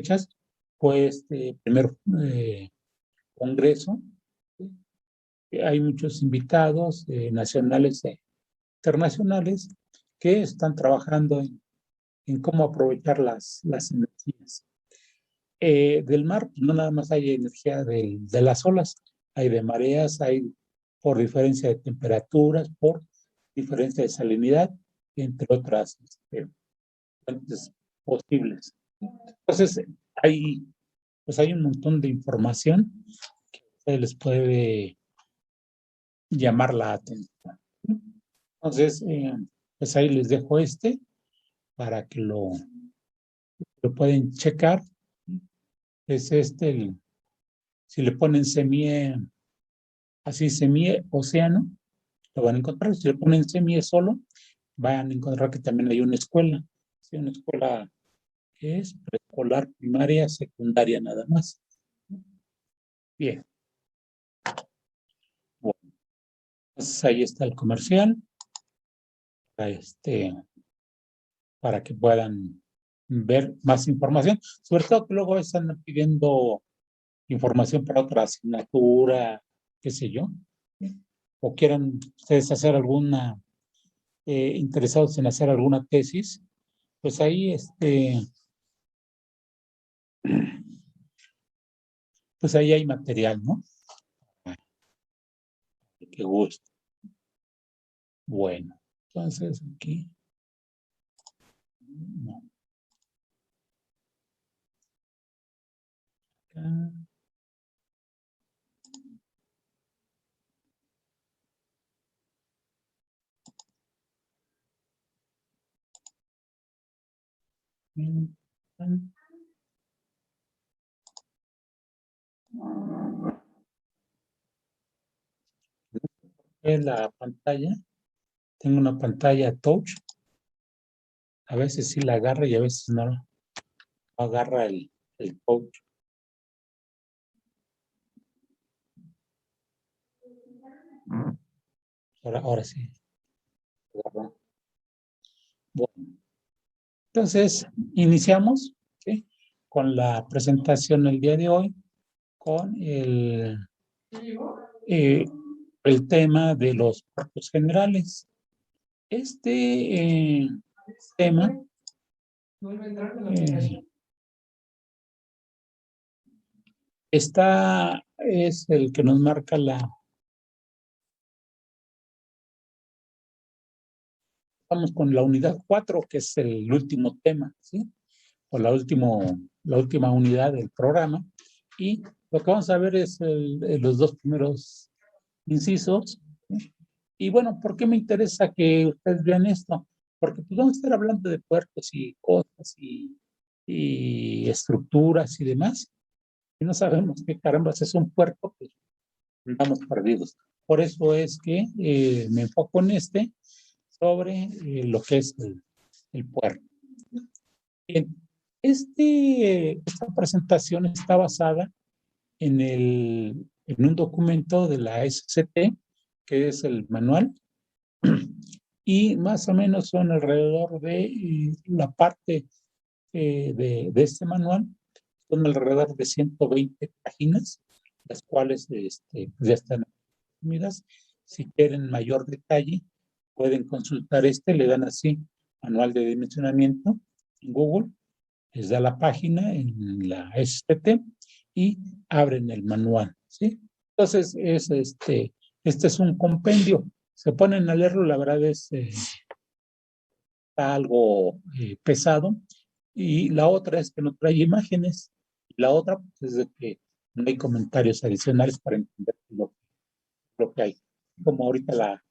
fechas fue este primer congreso. Hay muchos invitados nacionales e internacionales que están trabajando en cómo aprovechar las energías. Del mar, no nada más hay energía de las olas, hay de mareas, hay por diferencia de temperaturas, por diferencia de salinidad, entre otras fuentes posibles. Entonces, hay un montón de información que a ustedes les puede llamar la atención. Entonces, pues ahí les dejo para que lo pueden checar. Es si le ponen así semie océano, lo van a encontrar. Si le ponen semie solo, van a encontrar que también hay una escuela. ¿Sí? Una escuela que es preescolar, primaria, secundaria nada más. Bien. Bueno, entonces ahí está el comercial. Para que puedan ver más información. Sobre todo que luego están pidiendo información para otra asignatura, qué sé yo. O quieran ustedes hacer interesados en hacer alguna tesis, pues ahí pues ahí hay material, ¿no? Qué gusto. Bueno, entonces aquí. No. Acá. En la pantalla, tengo una pantalla touch. A veces sí la agarra y a veces no agarra el touch. Ahora sí. Bueno, entonces iniciamos, ¿sí?, con la presentación el día de hoy, con el tema de los cuerpos generales. Tema es el que nos marca Vamos con la unidad 4, que es el último tema, ¿sí? O la última unidad del programa. Y lo que vamos a ver es los dos primeros incisos. ¿Sí? Y bueno, ¿por qué me interesa que ustedes vean esto? Porque pues, vamos a estar hablando de puertos y cosas y estructuras y demás. Y no sabemos qué carambas es un puerto, pues estamos perdidos. Por eso es que me enfoco en sobre lo que es el puerto. Bien, esta presentación está basada en un documento de la SCT, que es el manual, y más o menos son alrededor de la parte de este manual, son alrededor de 120 páginas, las cuales ya están resumidas. Si quieren mayor detalle, pueden consultar le dan así, manual de dimensionamiento en Google, les da la página en la SPT y abren el manual, ¿sí? Entonces, este es un compendio. Se ponen a leerlo, la verdad está algo pesado. Y la otra es que no trae imágenes. Y la otra pues, es de que no hay comentarios adicionales para entender lo que hay. Como ahorita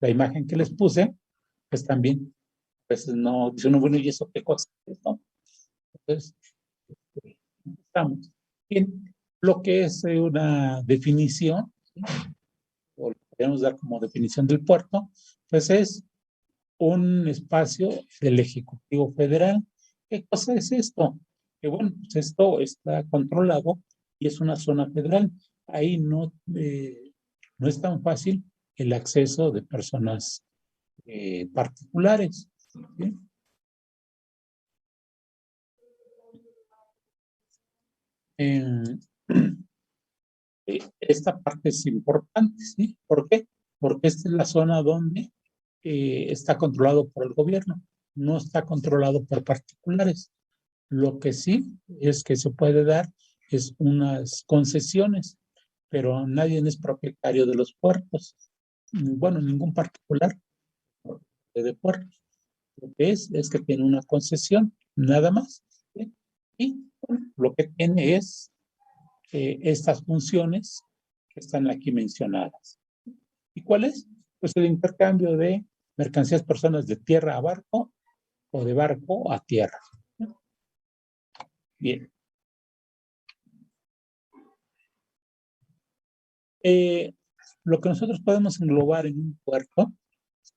la imagen que les puse, pues también, pues no, dice uno, bueno, ¿y eso qué cosa es, no? Entonces, estamos. Bien, lo que es una definición, ¿sí?, o lo que podemos dar como definición del puerto, pues es un espacio del Ejecutivo Federal. ¿Qué cosa es esto? Que bueno, pues esto está controlado y es una zona federal. Ahí no es tan fácil el acceso de personas particulares, ¿sí? En- esta parte es importante, ¿sí? ¿Por qué? Porque esta es la zona donde está controlado por el gobierno, no está controlado por particulares. Lo que sí es que se puede dar es unas concesiones, pero nadie es propietario de los puertos. Bueno, ningún particular de puertos. Lo que es que tiene una concesión, nada más. ¿Sí? Y bueno, lo que tiene es estas funciones que están aquí mencionadas. ¿Y cuál es? Pues el intercambio de mercancías, personas de tierra a barco o de barco a tierra. Bien. Eh, lo que nosotros podemos englobar en un puerto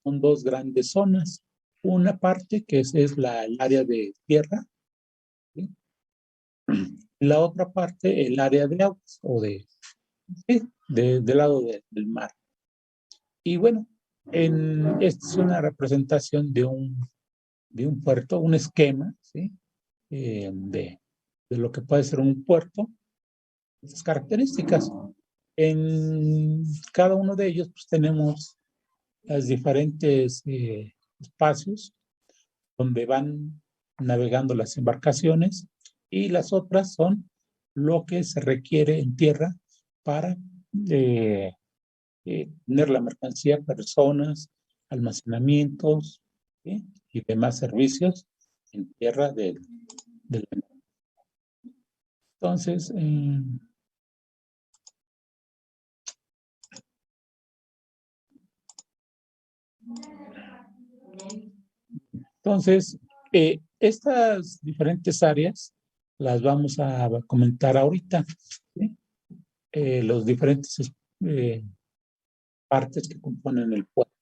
son dos grandes zonas. Una parte que es el área de tierra, ¿sí? La otra parte el área de aguas o sí, del lado del mar. Y bueno, esta es una representación de un puerto, un esquema, ¿sí? De lo que puede ser un puerto, estas características. En cada uno de ellos pues, tenemos las diferentes espacios donde van navegando las embarcaciones y las otras son lo que se requiere en tierra para tener la mercancía, personas, almacenamientos, ¿sí? Y demás servicios en tierra del entonces, entonces estas diferentes áreas las vamos a comentar ahorita, ¿sí? Los diferentes partes que componen el puerto.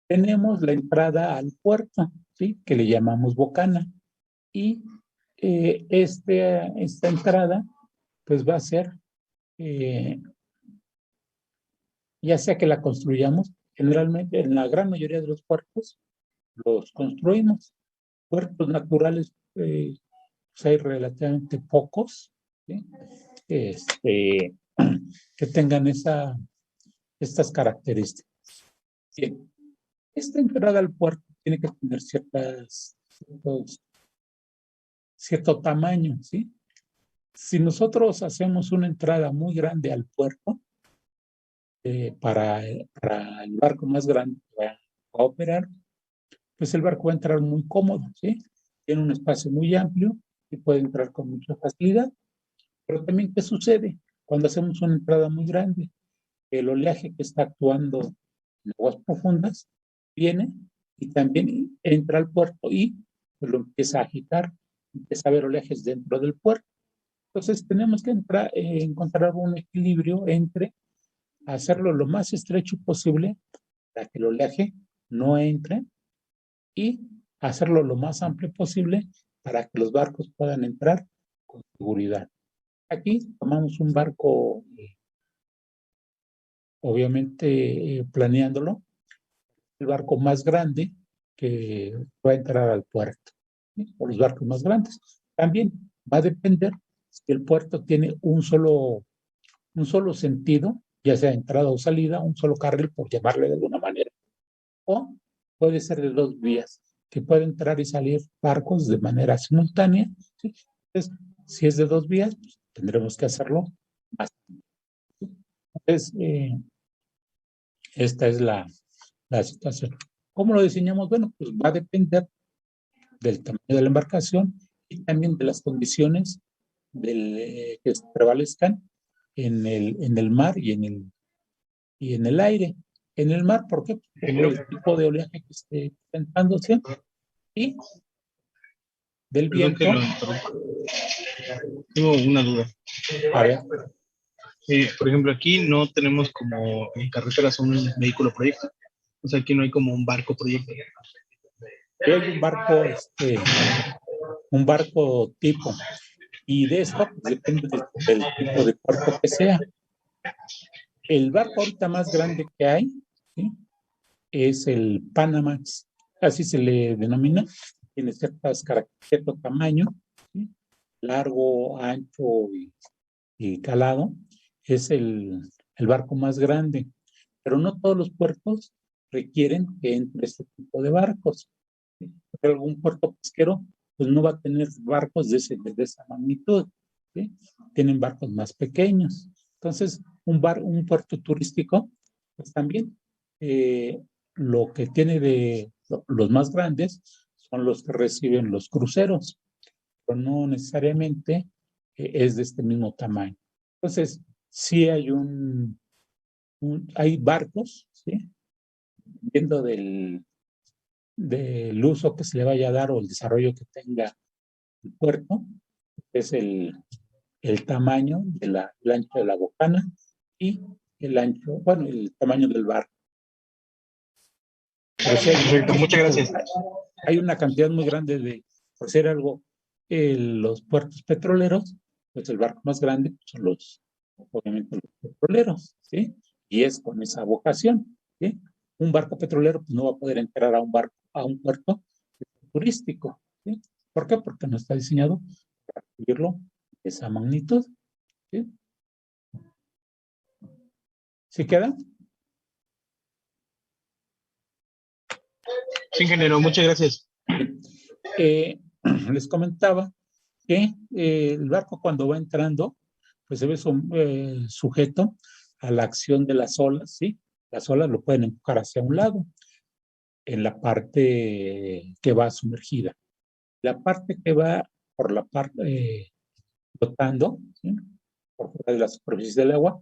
Tenemos la entrada al puerto, ¿sí? Que le llamamos bocana. Y esta entrada, pues va a ser, eh, ya sea que la construyamos, generalmente en la gran mayoría de los puertos, los construimos. Puertos naturales, pues hay relativamente pocos, ¿sí? Este, que tengan estas características. Bien, esta entrada al puerto tiene que tener cierto tamaño, ¿sí? Si nosotros hacemos una entrada muy grande al puerto, para el barco más grande que va a operar, pues el barco va a entrar muy cómodo, ¿sí? Tiene un espacio muy amplio y puede entrar con mucha facilidad. Pero también, ¿qué sucede? Cuando hacemos una entrada muy grande, el oleaje que está actuando en aguas profundas viene y también entra al puerto y pues, lo empieza a agitar, empieza a haber oleajes dentro del puerto. Entonces tenemos que encontrar un equilibrio entre hacerlo lo más estrecho posible para que el oleaje no entre y hacerlo lo más amplio posible para que los barcos puedan entrar con seguridad. Aquí tomamos un barco, obviamente planeándolo, el barco más grande que va a entrar al puerto, ¿sí? O los barcos más grandes. También va a depender si el puerto tiene un solo sentido, ya sea entrada o salida, un solo carril, por llamarle de alguna manera, o puede ser de dos vías, que puede entrar y salir barcos de manera simultánea, ¿sí? Entonces, si es de dos vías, pues, tendremos que hacerlo más. Entonces, esta es la situación. ¿Cómo lo diseñamos? Bueno, pues va a depender del tamaño de la embarcación y también de las condiciones que prevalezcan en el mar y en el aire. En el mar, ¿por qué? Por el tipo de oleaje que esté presentándose y del Perdón que viento. lo interrumpa. Tengo una duda. A ver, Por ejemplo, aquí no tenemos como en carreteras un vehículo proyecto. O sea, aquí no hay como un barco proyecto. hay un barco tipo, y de esto pues, depende del tipo de puerto que sea. El barco ahorita más grande que hay, ¿sí? Es el Panamax, así se le denomina, tiene ciertas características, cierto tamaño, ¿sí? largo, ancho y calado, es el barco más grande. Pero no todos los puertos requieren que entre este tipo de barcos. ¿Sí? Porque algún puerto pesquero pues no va a tener barcos de esa magnitud. ¿Sí? Tienen barcos más pequeños. Entonces, un puerto turístico, pues también lo que tiene los más grandes son los que reciben los cruceros, pero no necesariamente es de este mismo tamaño. Entonces, sí hay hay barcos, ¿sí? Dependiendo del uso que se le vaya a dar o el desarrollo que tenga el puerto, es el tamaño el ancho de la bocana y el ancho, bueno, el tamaño del barco. Pero sí Perfecto, muchas gracias. hay una cantidad muy grande por ser algo, los puertos petroleros, pues el barco más grande son obviamente los petroleros, ¿sí? Y es con esa vocación, ¿sí? Un barco petrolero pues, no va a poder entrar a un puerto turístico, ¿sí? ¿Por qué? Porque no está diseñado para recibirlo de esa magnitud, ¿sí? ¿Sí queda? Sí, ingeniero, muchas gracias. Les comentaba que el barco cuando va entrando, pues se ve sujeto a la acción de las olas, ¿sí? Las olas lo pueden empujar hacia un lado en la parte que va sumergida. La parte que va por la parte flotando, ¿sí? Por fuera de la superficie del agua,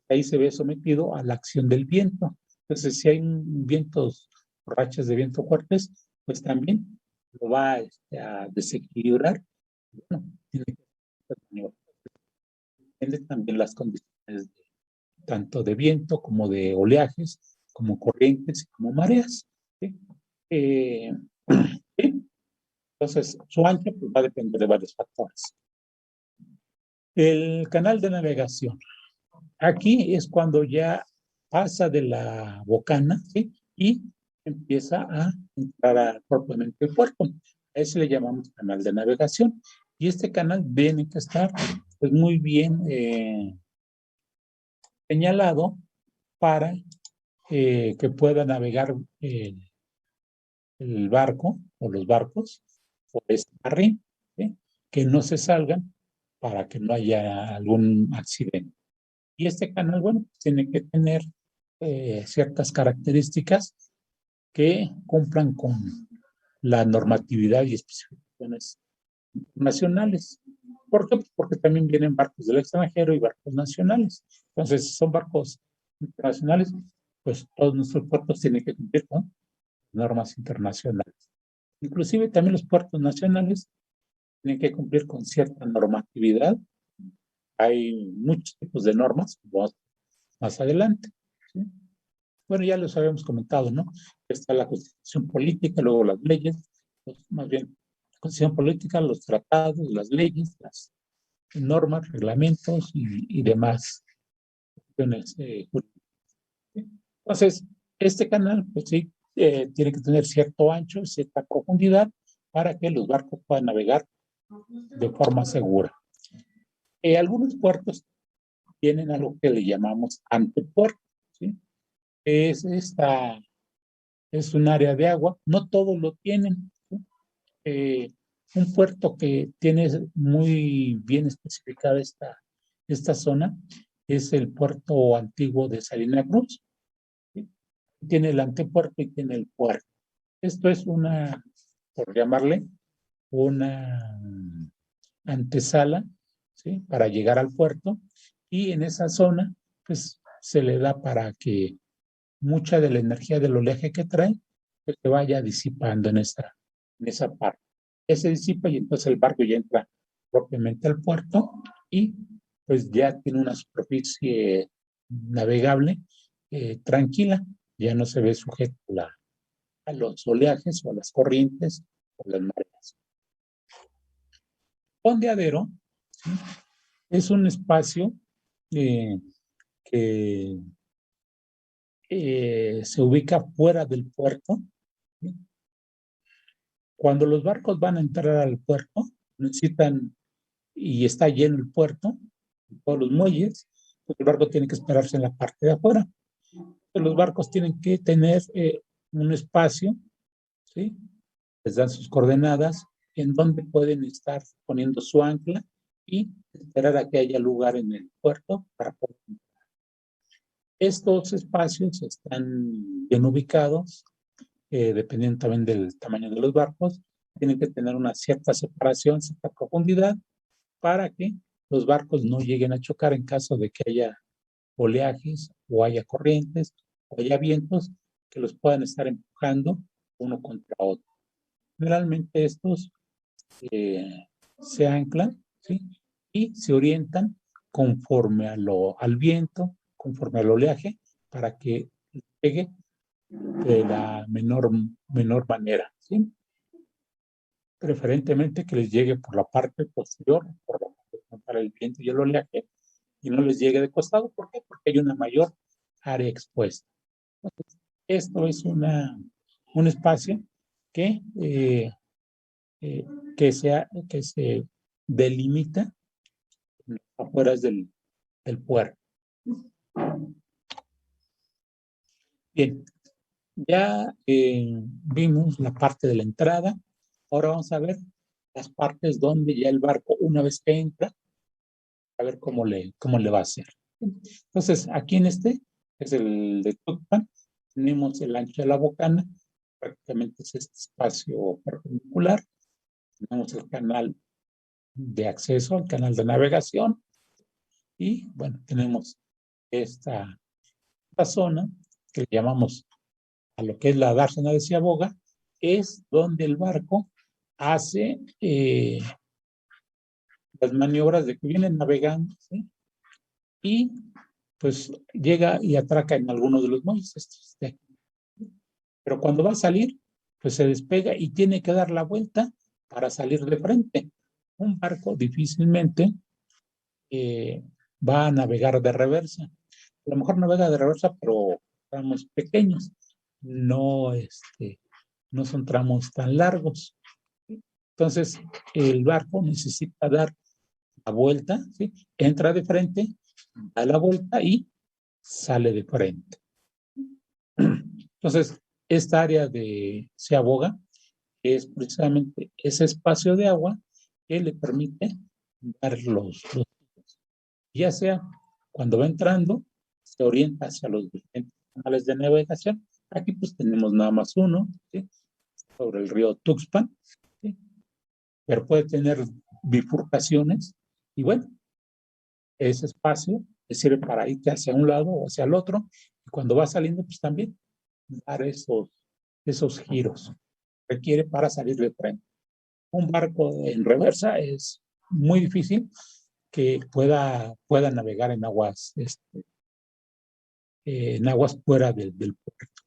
ahí se ve sometido a la acción del viento. Entonces, si hay vientos, rachas de viento fuertes, pues también lo va a desequilibrar. Bueno, tiene que depende también las condiciones tanto de viento como de oleajes, como corrientes y como mareas. ¿Sí? Eh, ¿Sí? Entonces, su ancho pues, va a depender de varios factores. El canal de navegación. Aquí es cuando ya pasa de la bocana, ¿sí? Y empieza a entrar propiamente el puerto. A ese le llamamos canal de navegación. Y este canal tiene que estar pues, muy bien señalado para que pueda navegar el barco o los barcos por este carril, ¿sí? Que no se salgan para que no haya algún accidente. Y este canal, bueno, tiene que tener ciertas características que cumplan con la normatividad y especificaciones nacionales. ¿Por qué? Pues porque también vienen barcos del extranjero y barcos nacionales. Entonces, si son barcos internacionales, pues todos nuestros puertos tienen que cumplir con normas internacionales. Inclusive también los puertos nacionales tienen que cumplir con cierta normatividad. Hay muchos tipos de normas, más adelante. ¿Sí? Bueno, ya los habíamos comentado, ¿no? Está la constitución política, luego las leyes, más bien, la constitución política, los tratados, las leyes, las normas, reglamentos y demás cuestiones jurídicas. Entonces, este canal, pues sí, tiene que tener cierto ancho, cierta profundidad para que los barcos puedan navegar de forma segura. Algunos puertos tienen algo que le llamamos antepuerto, ¿sí? Es un área de agua, no todos lo tienen, ¿sí? Un puerto que tiene muy bien especificada esta zona es el puerto antiguo de Salina Cruz, ¿sí? Tiene el antepuerto y tiene el puerto. Esto es por llamarle, una antesala, ¿sí? Para llegar al puerto y en esa zona pues se le da para que mucha de la energía del oleaje que trae pues, se vaya disipando en esa parte. Se disipa y entonces el barco ya entra propiamente al puerto y pues ya tiene una superficie navegable tranquila, ya no se ve sujeto a los oleajes o a las corrientes o las mareas. Fondeadero, ¿sí? Es un espacio eh, que se ubica fuera del puerto. ¿Sí? Cuando los barcos van a entrar al puerto, necesitan y está lleno el puerto, todos los muelles, pues el barco tiene que esperarse en la parte de afuera. Los barcos tienen que tener un espacio, ¿sí? Les dan sus coordenadas en donde pueden estar poniendo su ancla y esperar a que haya lugar en el puerto para poder. Estos espacios están bien ubicados, dependiendo también del tamaño de los barcos. Tienen que tener una cierta separación, cierta profundidad, para que los barcos no lleguen a chocar en caso de que haya oleajes o haya corrientes o haya vientos que los puedan estar empujando uno contra otro. Generalmente estos se anclan, ¿sí? Y se orientan conforme al viento, conforme al oleaje, para que pegue de la menor manera, ¿sí? Preferentemente que les llegue por la parte posterior, por la parte para el viento y el oleaje, y no les llegue de costado. ¿Por qué? Porque hay una mayor área expuesta. Entonces, esto es un espacio que, que se delimita afuera del puerto. Bien, ya vimos la parte de la entrada. Ahora vamos a ver las partes donde ya el barco, una vez que entra, a ver cómo le va a hacer. Entonces, aquí en este es el de Tuxpan, tenemos el ancho de la bocana, prácticamente es este espacio perpendicular, tenemos el canal de acceso, el canal de navegación, y bueno, tenemos esta zona que le llamamos a lo que es la dársena de Ciaboga, es donde el barco hace las maniobras de que viene navegando, ¿sí? Y pues llega y atraca en alguno de los muelles. Pero cuando va a salir, pues se despega y tiene que dar la vuelta para salir de frente. Un barco difícilmente va a navegar de reversa. A lo mejor navega de reversa, pero tramos pequeños. No, no son tramos tan largos. Entonces, el barco necesita dar la vuelta, ¿sí? Entra de frente, da la vuelta y sale de frente. Entonces, esta área de Ciaboga es precisamente ese espacio de agua que le permite dar los ya sea cuando va entrando, se orienta hacia los diferentes canales de navegación. Aquí pues tenemos nada más uno, ¿sí? Sobre el río Tuxpan, ¿sí? Pero puede tener bifurcaciones y bueno, ese espacio le sirve para irte hacia un lado o hacia el otro y cuando va saliendo pues también dar esos giros requiere para salir de frente. Un barco en reversa es muy difícil que pueda navegar en aguas fuera del puerto.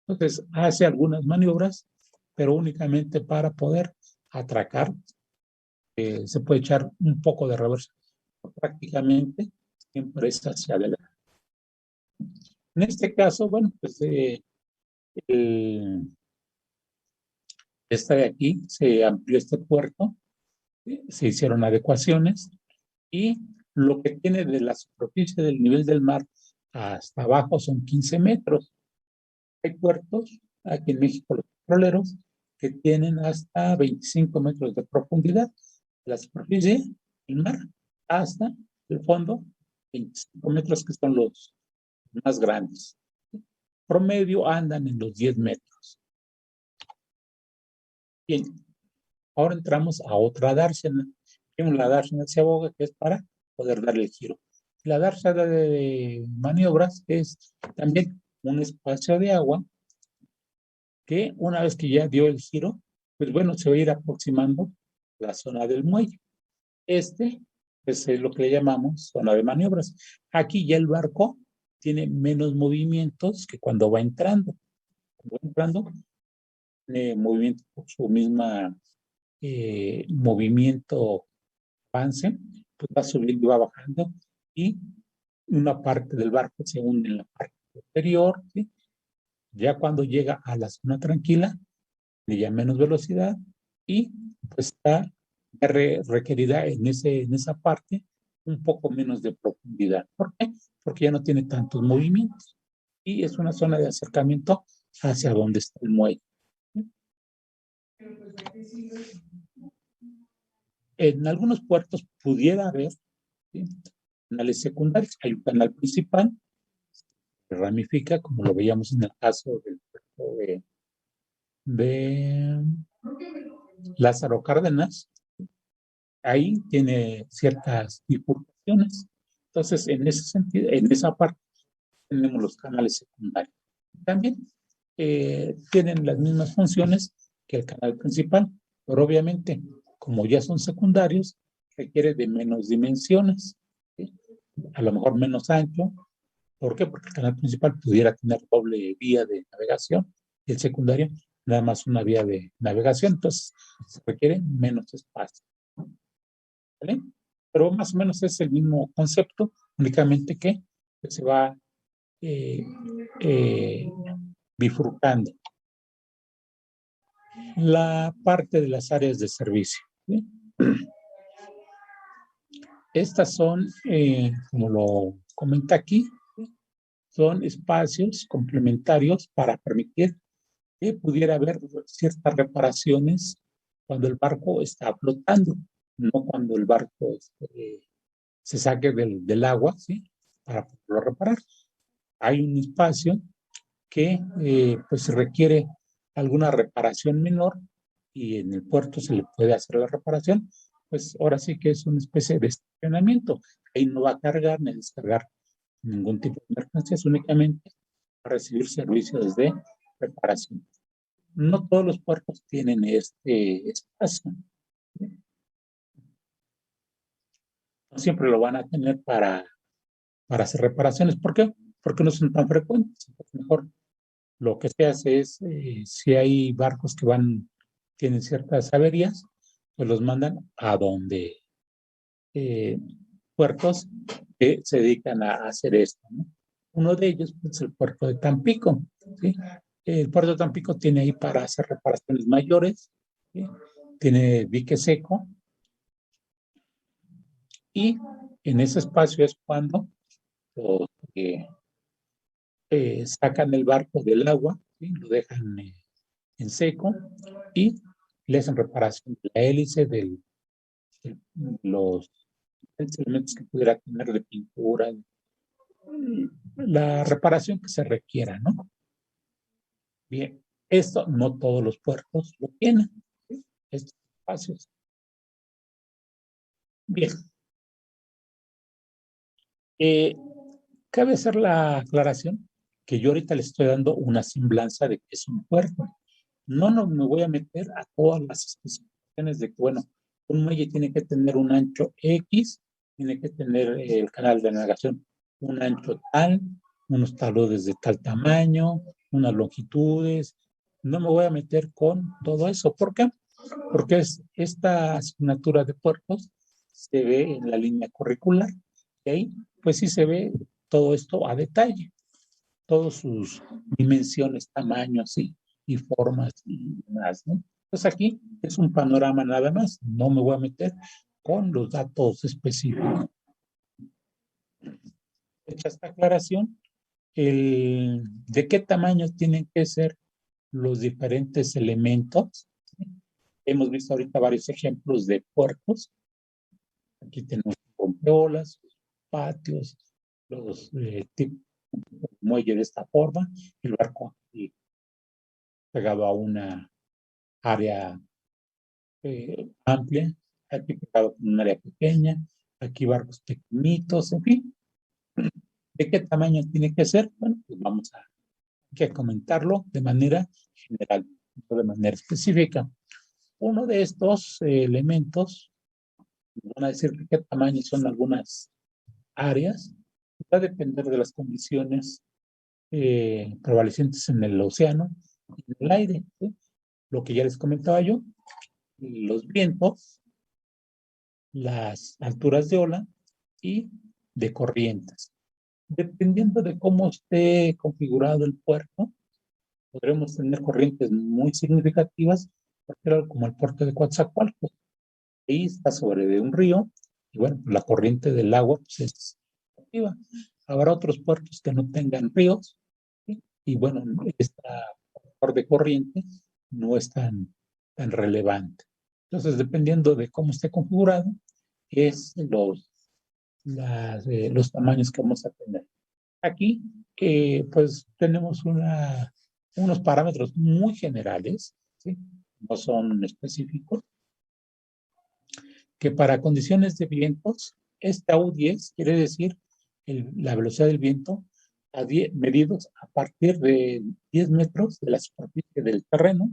Entonces hace algunas maniobras, pero únicamente para poder atracar. Se puede echar un poco de reversa, prácticamente siempre es hacia adelante. En este caso, bueno, pues esta de aquí se amplió este puerto, se hicieron adecuaciones y lo que tiene de la superficie del nivel del mar hasta abajo son 15 metros. Hay puertos, aquí en México los petroleros, que tienen hasta 25 metros de profundidad. La superficie del mar hasta el fondo, 25 metros que son los más grandes. Promedio andan en los 10 metros. Bien, ahora entramos a otra dársena. Tenemos la dársena de Ciaboga, que es para poder darle el giro. La dársena de maniobras es también un espacio de agua que una vez que ya dio el giro, pues bueno, se va a ir aproximando la zona del muelle. Pues es lo que le llamamos zona de maniobras. Aquí ya el barco tiene menos movimientos que cuando va entrando. Cuando va entrando, tiene movimiento por su misma movimiento avance, pues va subiendo y va bajando y una parte del barco se hunde en la parte posterior, ¿sí? Ya cuando llega a la zona tranquila, ya menos velocidad y pues está requerirá en esa parte un poco menos de profundidad. ¿Por qué? Porque ya no tiene tantos movimientos y es una zona de acercamiento hacia donde está el muelle. En algunos puertos pudiera haber, ¿sí?, canales secundarios. Hay un canal principal que ramifica, como lo veíamos en el caso del puerto de Lázaro Cárdenas. Ahí tiene ciertas bifurcaciones. Entonces, en ese sentido, en esa parte, tenemos los canales secundarios. También tienen las mismas funciones que el canal principal, pero obviamente, como ya son secundarios, requiere de menos dimensiones, ¿sí? A lo mejor menos ancho. ¿Por qué? Porque el canal principal pudiera tener doble vía de navegación y el secundario nada más una vía de navegación, entonces se requiere menos espacio. ¿Vale? Pero más o menos es el mismo concepto, únicamente que se va bifurcando la parte de las áreas de servicio, ¿sí? Estas son, como lo comenta aquí, son espacios complementarios para permitir que pudiera haber ciertas reparaciones cuando el barco está flotando, no cuando el barco se saque del agua, ¿sí?, para poderlo reparar. Hay un espacio que pues requiere alguna reparación menor y en el puerto se le puede hacer la reparación, pues ahora sí que es una especie de estacionamiento. Ahí no va a cargar ni descargar ningún tipo de mercancías, únicamente para recibir servicios de reparación. No todos los puertos tienen este espacio. No siempre lo van a tener para hacer reparaciones. ¿Por qué? Porque no son tan frecuentes. Mejor lo que se hace es, si hay barcos que tienen ciertas averías, pues los mandan a donde puertos que se dedican a hacer esto, ¿no? Uno de ellos es el puerto de Tampico, ¿sí? El puerto de Tampico tiene ahí para hacer reparaciones mayores, ¿sí? Tiene dique seco y en ese espacio es cuando los, sacan el barco del agua, ¿sí?, lo dejan en seco y le hacen reparación de la hélice, de los elementos que pudiera tener de pintura, la reparación que se requiera, ¿no? Bien, esto no todos los puertos lo tienen, ¿sí?, estos espacios. Bien, cabe hacer la aclaración que yo ahorita le estoy dando una semblanza de que es un puerto. No me voy a meter a todas las especificaciones de que, bueno, un muelle tiene que tener un ancho X, tiene que tener el canal de navegación un ancho tal, unos taludes de tal tamaño, unas longitudes. No me voy a meter con todo eso. ¿Por qué? Porque esta asignatura de puertos se ve en la línea curricular y ahí pues sí se ve todo esto a detalle, todas sus dimensiones, tamaños y formas y demás, ¿no? Entonces aquí es un panorama nada más, no me voy a meter con los datos específicos. Hecha esta aclaración, de qué tamaño tienen que ser los diferentes elementos. Hemos visto ahorita varios ejemplos de puertos. Aquí tenemos rompeolas, patios, los muelles de esta forma, el barco aquí pegado a una área amplia, aquí pegado con un área pequeña, aquí barcos pequeñitos, en fin. ¿De qué tamaño tiene que ser? Bueno, pues vamos a comentarlo de manera general, no de manera específica. Uno de estos elementos, van a decir de qué tamaño son algunas áreas, va a depender de las condiciones prevalecientes en el océano y en el aire, ¿sí? Lo que ya les comentaba yo, los vientos, las alturas de ola y de corrientes. Dependiendo de cómo esté configurado el puerto, podremos tener corrientes muy significativas, como el puerto de Coatzacoalcos. Ahí está sobre de un río, y bueno, la corriente del agua pues, es activa. Habrá otros puertos que no tengan ríos, ¿sí? Y bueno, esta factor de corriente no es tan relevante. Entonces, dependiendo de cómo esté configurado, es los tamaños que vamos a tener. Aquí, pues, tenemos unos parámetros muy generales, ¿sí? No son específicos, que para condiciones de vientos, esta U10 quiere decir la velocidad del viento medidos a partir de 10 metros de la superficie del terreno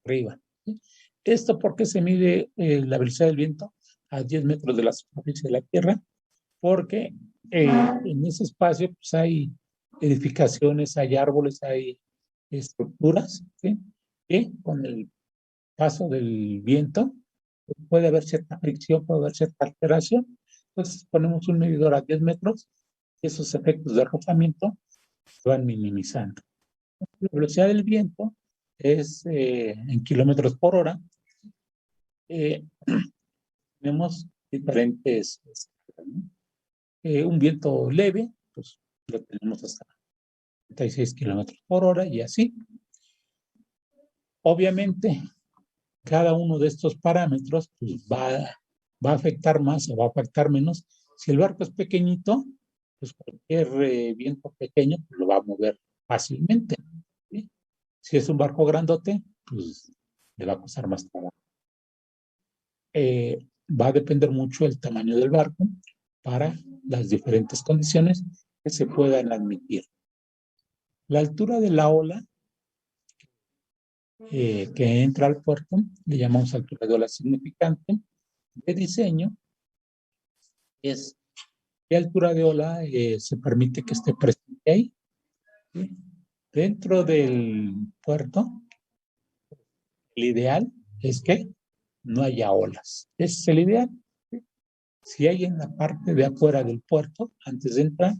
arriba, ¿sí? Esto porque se mide la velocidad del viento a 10 metros de la superficie de la Tierra, porque en ese espacio pues, hay edificaciones, hay árboles, hay estructuras, ¿sí? Que con el paso del viento puede haber cierta fricción, puede haber cierta alteración. Entonces ponemos un medidor a 10 metros y esos efectos de rozamiento se van minimizando. La velocidad del viento es en kilómetros por hora. Tenemos diferentes, ¿no? Un viento leve, pues lo tenemos hasta 36 kilómetros por hora y así. Obviamente, cada uno de estos parámetros pues, va a afectar más o va a afectar menos. Si el barco es pequeñito, pues cualquier viento pequeño pues, lo va a mover fácilmente, ¿sí? Si es un barco grandote, pues le va a costar más trabajo. Va a depender mucho el tamaño del barco para las diferentes condiciones que se puedan admitir. La altura de la ola que entra al puerto le llamamos altura de ola significante. De diseño es qué altura de ola se permite que esté presente ahí, ¿sí? Dentro del puerto, el ideal es que no haya olas. Ese es el ideal, ¿sí? Si hay en la parte de afuera del puerto, antes de entrar,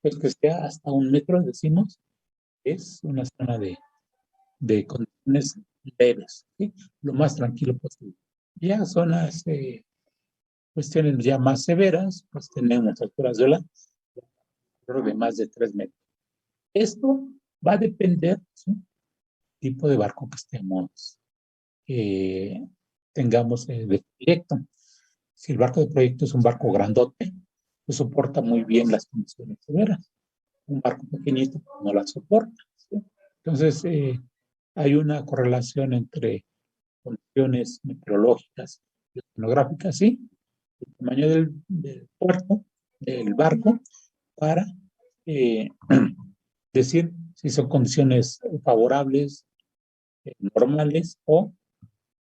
pues que sea hasta 1 metro, decimos, es una zona de condiciones leves, ¿sí? Lo más tranquilo posible. Ya zonas, cuestiones ya más severas, pues tenemos alturas de ola de más de 3 metros. Esto va a depender, ¿sí? Tipo de barco que tengamos de proyecto. Si el barco de proyecto es un barco grandote, pues soporta muy bien las condiciones severas. Un barco pequeñito pues, no las soporta, ¿sí? Entonces, hay una correlación entre condiciones meteorológicas y oceanográficas, ¿sí? El tamaño del puerto, del barco, para eh, decir si son condiciones favorables, normales o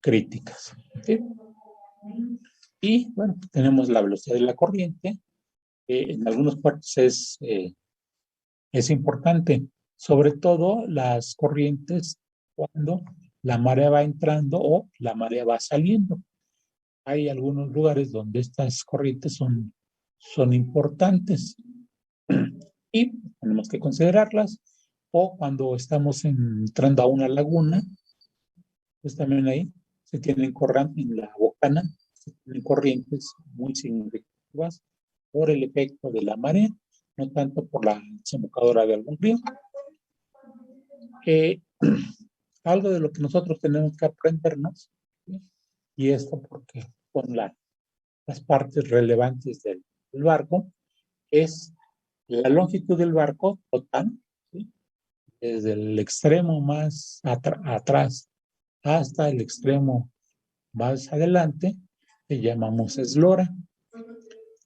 críticas, ¿sí? Y bueno, tenemos la velocidad de la corriente. En algunos puertos es importante, sobre todo las corrientes cuando la marea va entrando o la marea va saliendo. Hay algunos lugares donde estas corrientes son importantes y tenemos que considerarlas. O cuando estamos entrando a una laguna, pues también ahí se tienen corrientes en la bocana, se tienen corrientes muy significativas por el efecto de la marea, no tanto por la desembocadura de algún río. Algo de lo que nosotros tenemos que aprendernos, ¿sí? Y esto porque son las partes relevantes del barco, es la longitud del barco total, ¿sí? Desde el extremo más atrás hasta el extremo más adelante, le llamamos eslora.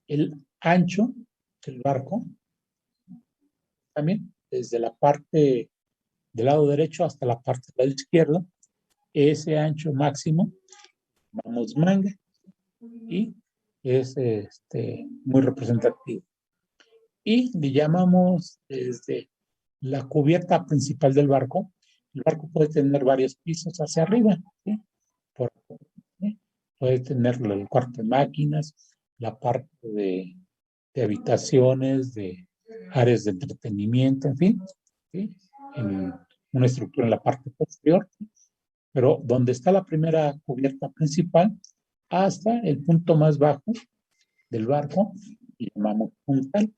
El ancho del barco, también desde la parte del lado derecho hasta la parte del lado izquierdo, ese ancho máximo, llamamos manga, y es muy representativo. Y le llamamos desde la cubierta principal del barco. El barco puede tener varios pisos hacia arriba, ¿sí? ¿Sí? Puede tener el cuarto de máquinas, la parte de habitaciones, de áreas de entretenimiento, en fin, ¿sí? En una estructura en la parte posterior, pero donde está la primera cubierta principal hasta el punto más bajo del barco, que llamamos puntal.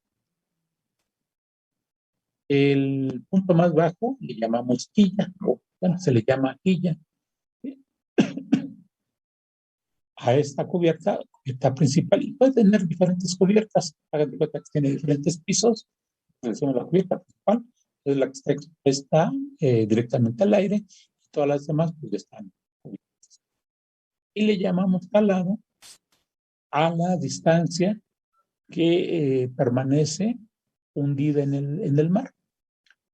El punto más bajo le llamamos quilla, o bueno, se le llama quilla. ¿Sí? A esta cubierta principal, y puede tener diferentes cubiertas. Hagan de cuenta que tiene diferentes pisos. Decimos la cubierta principal, es la que está expuesta directamente al aire, y todas las demás pues están cubiertas. Y le llamamos calado a la distancia que permanece hundida en el mar.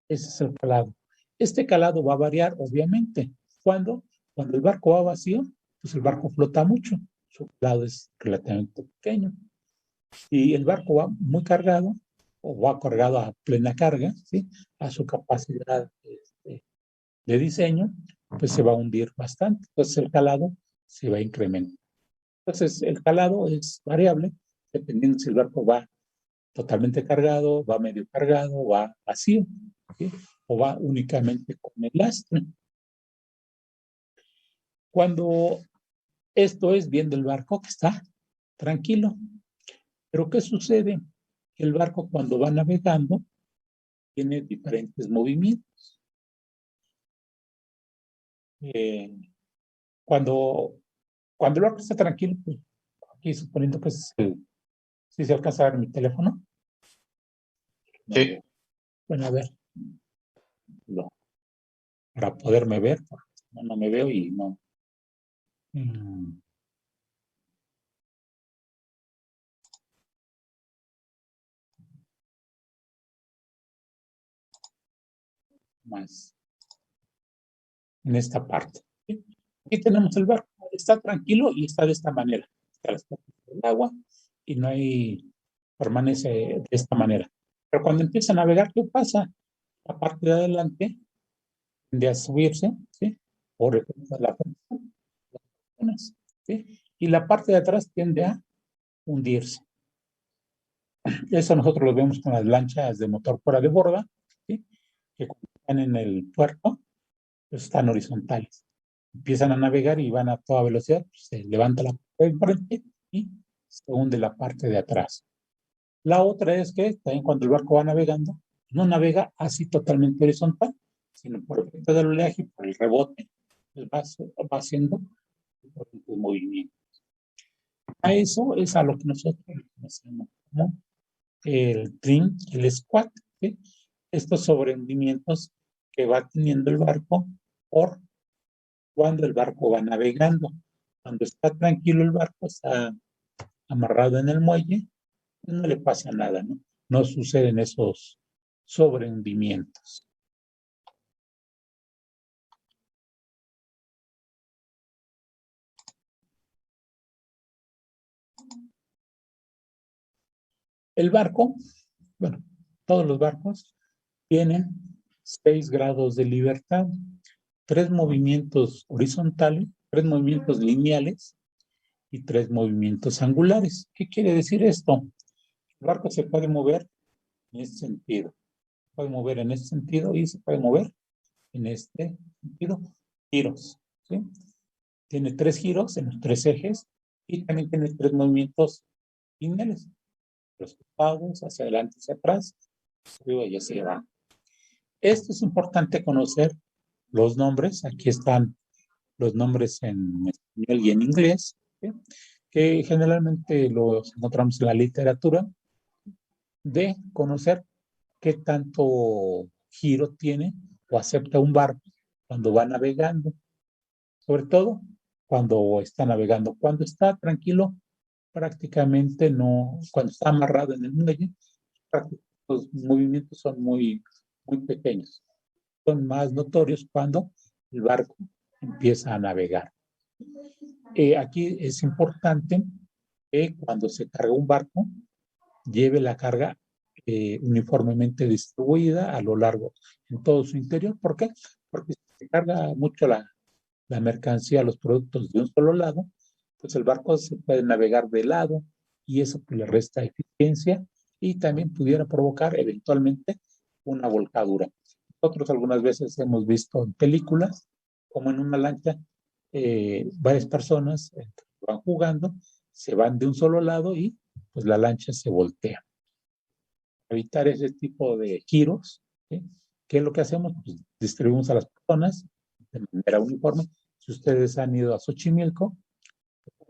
Ese es el calado. Este calado va a variar, obviamente. Cuando el barco va vacío, pues el barco flota mucho. Su calado es relativamente pequeño. Si el barco va muy cargado, o va cargado a plena carga, ¿sí? A su capacidad de diseño, pues se va a hundir bastante. Entonces el calado se va a incrementar. Entonces el calado es variable, dependiendo si el barco va totalmente cargado, va medio cargado, va vacío, ¿sí? O va únicamente con el lastre. Cuando esto es viendo el barco que está tranquilo. Pero ¿qué sucede? El barco cuando va navegando tiene diferentes movimientos. Cuando el barco está tranquilo, pues, aquí suponiendo que si se alcanza a ver mi teléfono. Sí. Bueno, a ver. Para poderme ver, porque no me veo y no. Más en esta parte. ¿Sí? Aquí tenemos el barco, está tranquilo y está de esta manera. Está las partes del agua y no hay, permanece de esta manera. Pero cuando empieza a navegar, ¿qué pasa? La parte de adelante tiende a subirse, ¿sí? Por ejemplo, la frente, ¿sí? Y la parte de atrás tiende a hundirse. Eso nosotros lo vemos con las lanchas de motor fuera de borda, ¿sí? Que cuando están en el puerto, pues están horizontales. Empiezan a navegar y van a toda velocidad, pues se levanta la parte de enfrente y se hunde la parte de atrás. La otra es que también cuando el barco va navegando, no navega así totalmente horizontal, sino por efecto del oleaje y por el rebote, va haciendo diferentes movimientos. A eso es a lo que nosotros conocemos como el trim, el squat, ¿sí? Estos sobrehundimientos que va teniendo el barco por cuando el barco va navegando. Cuando está tranquilo el barco, está amarrado en el muelle, pues no le pasa nada, ¿no? No suceden esos sobrehundimientos. El barco, bueno, todos los barcos tienen 6 grados de libertad, 3 movimientos horizontales, 3 movimientos lineales y 3 movimientos angulares. ¿Qué quiere decir esto? El barco se puede mover en este sentido, se puede mover en este sentido y se puede mover en este sentido, giros, ¿sí? Tiene 3 giros en los 3 ejes y también tiene 3 movimientos lineales, los costados, hacia adelante, hacia atrás, arriba y hacia abajo. Esto es importante conocer los nombres. Aquí están los nombres en español y en inglés, ¿sí? Que generalmente los encontramos en la literatura, de conocer qué tanto giro tiene o acepta un barco cuando va navegando, sobre todo cuando está navegando. Cuando está tranquilo, prácticamente no, cuando está amarrado en el muelle, los movimientos son muy pequeños. Son más notorios cuando el barco empieza a navegar. Aquí es importante que cuando se carga un barco, lleve la carga uniformemente distribuida a lo largo, en todo su interior. ¿Por qué? Porque si se carga mucho la mercancía, los productos de un solo lado, pues el barco se puede navegar de lado y eso pues, le resta eficiencia y también pudiera provocar eventualmente una volcadura. Nosotros algunas veces hemos visto en películas como en una lancha varias personas, van jugando, se van de un solo lado y pues la lancha se voltea. Para evitar ese tipo de giros, ¿sí? ¿Qué es lo que hacemos? Pues distribuimos a las personas de manera uniforme. Si ustedes han ido a Xochimilco,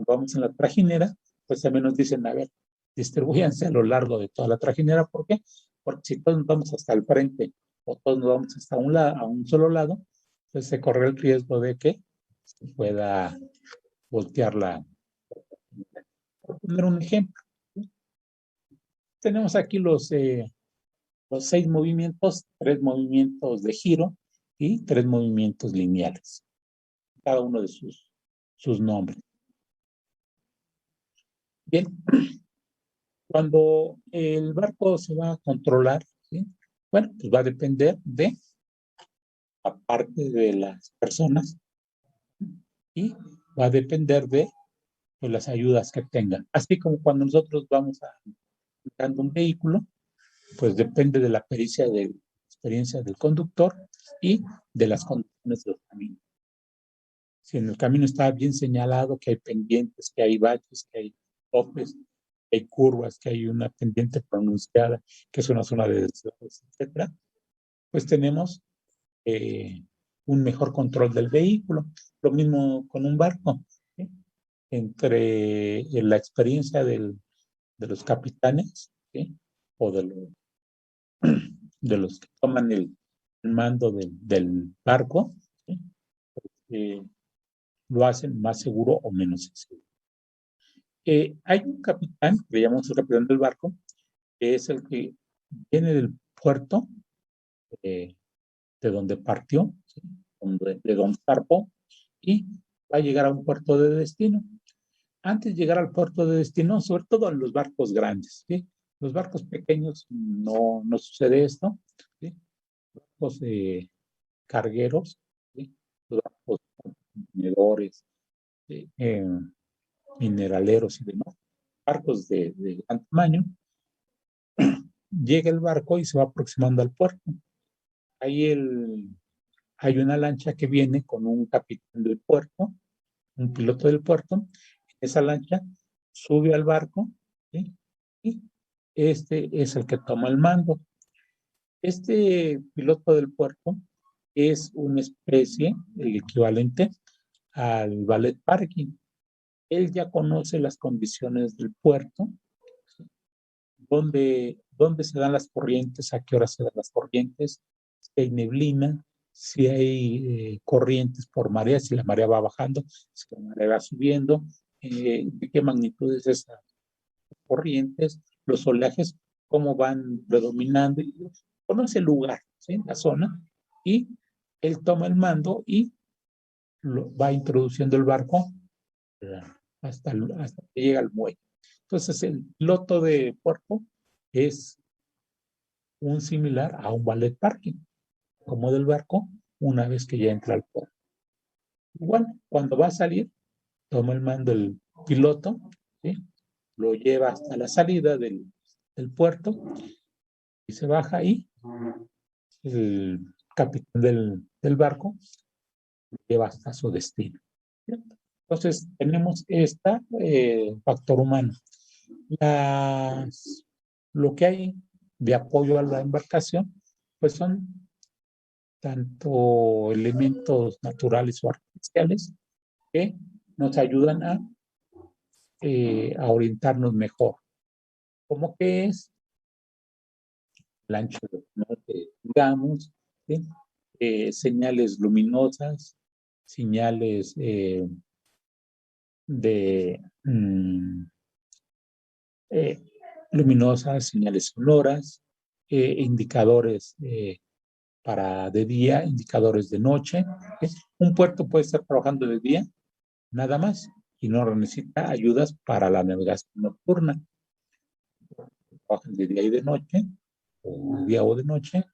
vamos en la trajinera, pues también nos dicen, a ver, distribúyanse a lo largo de toda la trajinera. ¿Por qué? Porque si todos nos vamos hasta el frente o todos nos vamos hasta a un solo lado, pues se corre el riesgo de que se pueda voltear la. Por poner un ejemplo, tenemos aquí los 6 movimientos, 3 movimientos de giro y 3 movimientos lineales, cada uno de sus nombres. Bien, cuando el barco se va a controlar, ¿sí? Bueno, pues va a depender de la parte de las personas y va a depender de pues, las ayudas que tengan. Así como cuando nosotros vamos manejando un vehículo, pues depende de la experiencia del conductor y de las condiciones del camino. Si en el camino está bien señalado que hay pendientes, que hay baches, que hay topes, que hay curvas, que hay una pendiente pronunciada, que es una zona de deslaves, etcétera, pues tenemos un mejor control del vehículo. Lo mismo con un barco, ¿sí? Entre la experiencia de los capitanes, ¿sí? O de los que toman el mando del barco, ¿sí? Lo hacen más seguro o menos seguro. Hay un capitán, que le llamamos el capitán del barco, que es el que viene del puerto de donde partió, ¿sí? de donde zarpó, y va a llegar a un puerto de destino. Antes de llegar al puerto de destino, sobre todo en los barcos grandes, ¿sí? Los barcos pequeños no sucede esto, ¿sí? Barcos cargueros, ¿sí? Los barcos contenedores, mineraleros y demás, barcos de gran tamaño, llega el barco y se va aproximando al puerto. Ahí hay una lancha que viene con un capitán del puerto, un piloto del puerto. Esa lancha sube al barco, ¿sí? Y este es el que toma el mando. Este piloto del puerto es una especie, el equivalente al valet parking. Él ya conoce las condiciones del puerto, ¿sí? Dónde se dan las corrientes, a qué hora se dan las corrientes, si hay neblina, si hay corrientes por marea, si la marea va bajando, si la marea va subiendo, de qué magnitud es esas corrientes, los oleajes, cómo van predominando. Conoce el lugar, ¿sí? La zona, y él toma el mando y va introduciendo el barco hasta que llega al muelle. Entonces, el piloto de puerto es un similar a un valet parking, como del barco, una vez que ya entra al puerto. Igual, cuando va a salir, toma el mando el piloto, ¿sí? Lo lleva hasta la salida del puerto y se baja ahí. El capitán del barco lo lleva hasta su destino, ¿cierto? Entonces, tenemos este factor humano. Lo que hay de apoyo a la embarcación, pues son tanto elementos naturales o artificiales que nos ayudan a orientarnos mejor. ¿Cómo que es? El ancho de que digamos, ¿sí? Señales luminosas, señales de luminosas, señales sonoras, indicadores para de día, indicadores de noche. Un puerto puede estar trabajando de día, nada más, y no necesita ayudas para la navegación nocturna. Trabajan de día y de noche, o de día o de noche,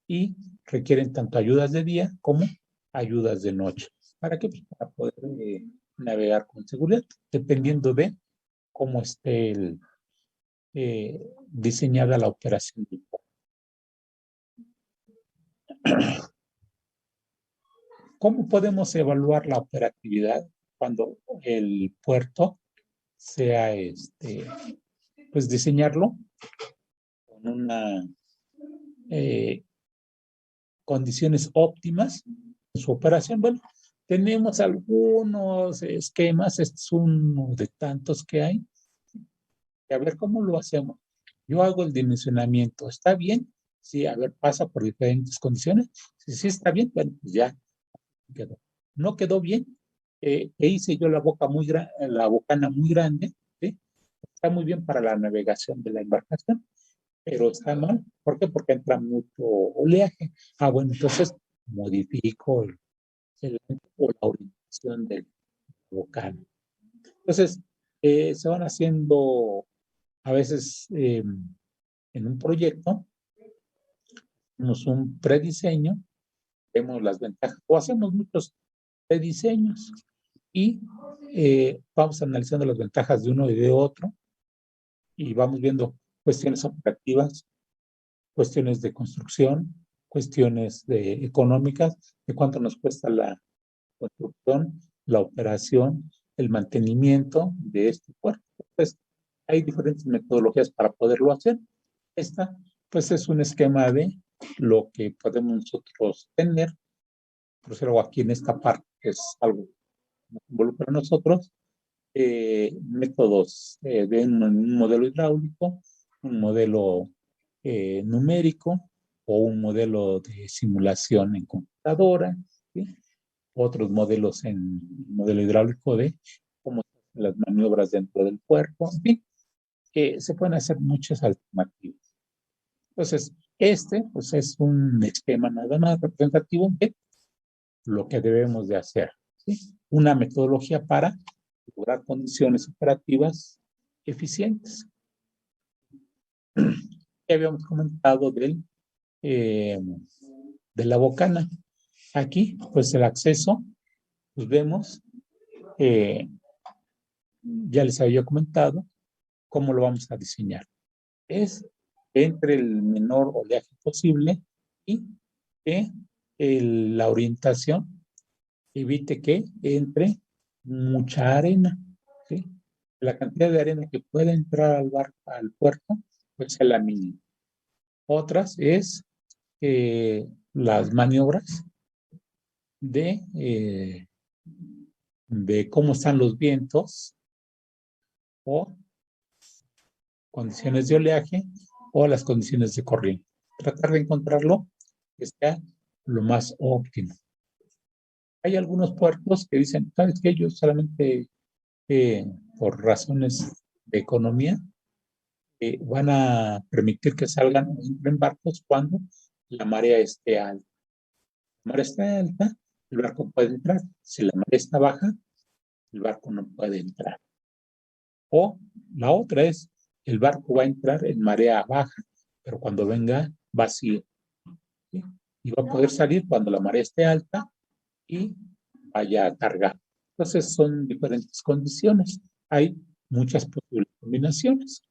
y requieren tanto ayudas de día como ayudas de noche. ¿Para qué? Pues para poder navegar con seguridad, dependiendo de cómo esté diseñada la operación del puerto. ¿Cómo podemos evaluar la operatividad cuando el puerto sea, pues diseñarlo con una condiciones óptimas en su operación. Bueno, tenemos algunos esquemas, este es uno de tantos que hay. A ver cómo lo hacemos. Yo hago el dimensionamiento, ¿está bien? Sí, a ver, pasa por diferentes condiciones. Si sí está bien, bueno, pues ya quedó. No quedó bien. Hice yo la la bocana muy grande, ¿sí? Está muy bien para la navegación de la embarcación, pero está mal. ¿Por qué? Porque entra mucho oleaje. Ah, bueno, entonces modifico o la orientación del bocana. Entonces, se van haciendo a veces en un proyecto, hacemos un prediseño, vemos las ventajas, o hacemos muchos prediseños y vamos analizando las ventajas de uno y de otro y vamos viendo cuestiones operativas, cuestiones de construcción, cuestiones económicas, de cuánto nos cuesta la construcción, la operación, el mantenimiento de este puerto. Pues hay diferentes metodologías para poderlo hacer. Esta, pues, es un esquema de lo que podemos nosotros tener. Por eso aquí en esta parte, que es algo que nos involucra a nosotros, métodos de un modelo hidráulico, un modelo numérico o un modelo de simulación en computadora, ¿sí? Otros modelos en modelo hidráulico de cómo se hacen las maniobras dentro del cuerpo, en fin, se pueden hacer muchas alternativas. Entonces, pues es un esquema nada más representativo de lo que debemos de hacer, ¿sí? Una metodología para lograr condiciones operativas eficientes. Ya habíamos comentado de la bocana. Aquí, pues el acceso, pues vemos, ya les había comentado cómo lo vamos a diseñar. Es entre el menor oleaje posible y que la orientación evite que entre mucha arena, ¿sí? La cantidad de arena que puede entrar al puerto, pues es la mínima. Otras es las maniobras de, de cómo están los vientos o condiciones de oleaje o las condiciones de corriente. Tratar de encontrarlo que sea lo más óptimo. Hay algunos puertos que dicen, ¿sabes qué? Yo solamente por razones de economía van a permitir que salgan o entren barcos cuando la marea esté alta. La marea está alta, el barco puede entrar. Si la marea está baja, el barco no puede entrar. O la otra es, el barco va a entrar en marea baja, pero cuando venga vacío, ¿sí? Y va a poder salir cuando la marea esté alta y vaya a cargar. Entonces son diferentes condiciones. Hay muchas posibles combinaciones.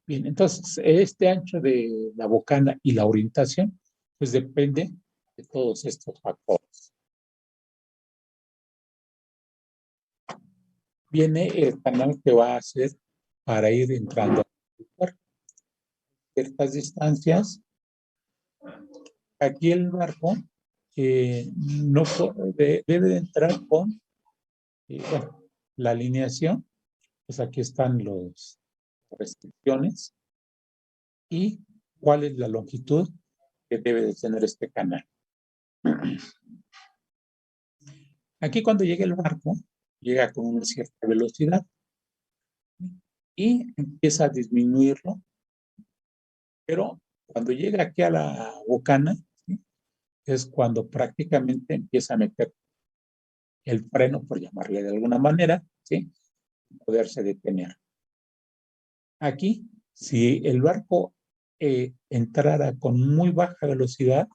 Bien, entonces este ancho de la bocana y la orientación, pues depende de todos estos factores. Viene el canal que va a hacer para ir entrando a ciertas distancias. Aquí el barco no debe de entrar con bueno, la alineación, pues aquí están las restricciones y cuál es la longitud que debe de tener este canal. Aquí cuando llega el barco, llega con una cierta velocidad y empieza a disminuirlo, pero cuando llega aquí a la bocana, ¿sí? Es cuando prácticamente empieza a meter el freno, por llamarle de alguna manera, ¿sí? Poderse detener. Aquí, si el barco entrara con muy baja velocidad,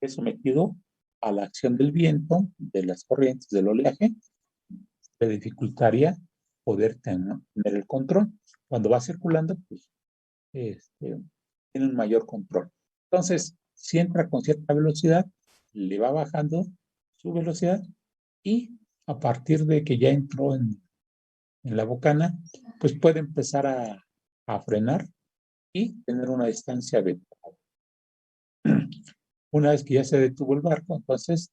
es sometido a la acción del viento, de las corrientes, del oleaje, le dificultaría poder tener el control. Cuando va circulando, pues tiene un mayor control. Entonces, si entra con cierta velocidad, le va bajando su velocidad y a partir de que ya entró en la bocana, pues puede empezar a frenar y tener una distancia adecuada. Una vez que ya se detuvo el barco, entonces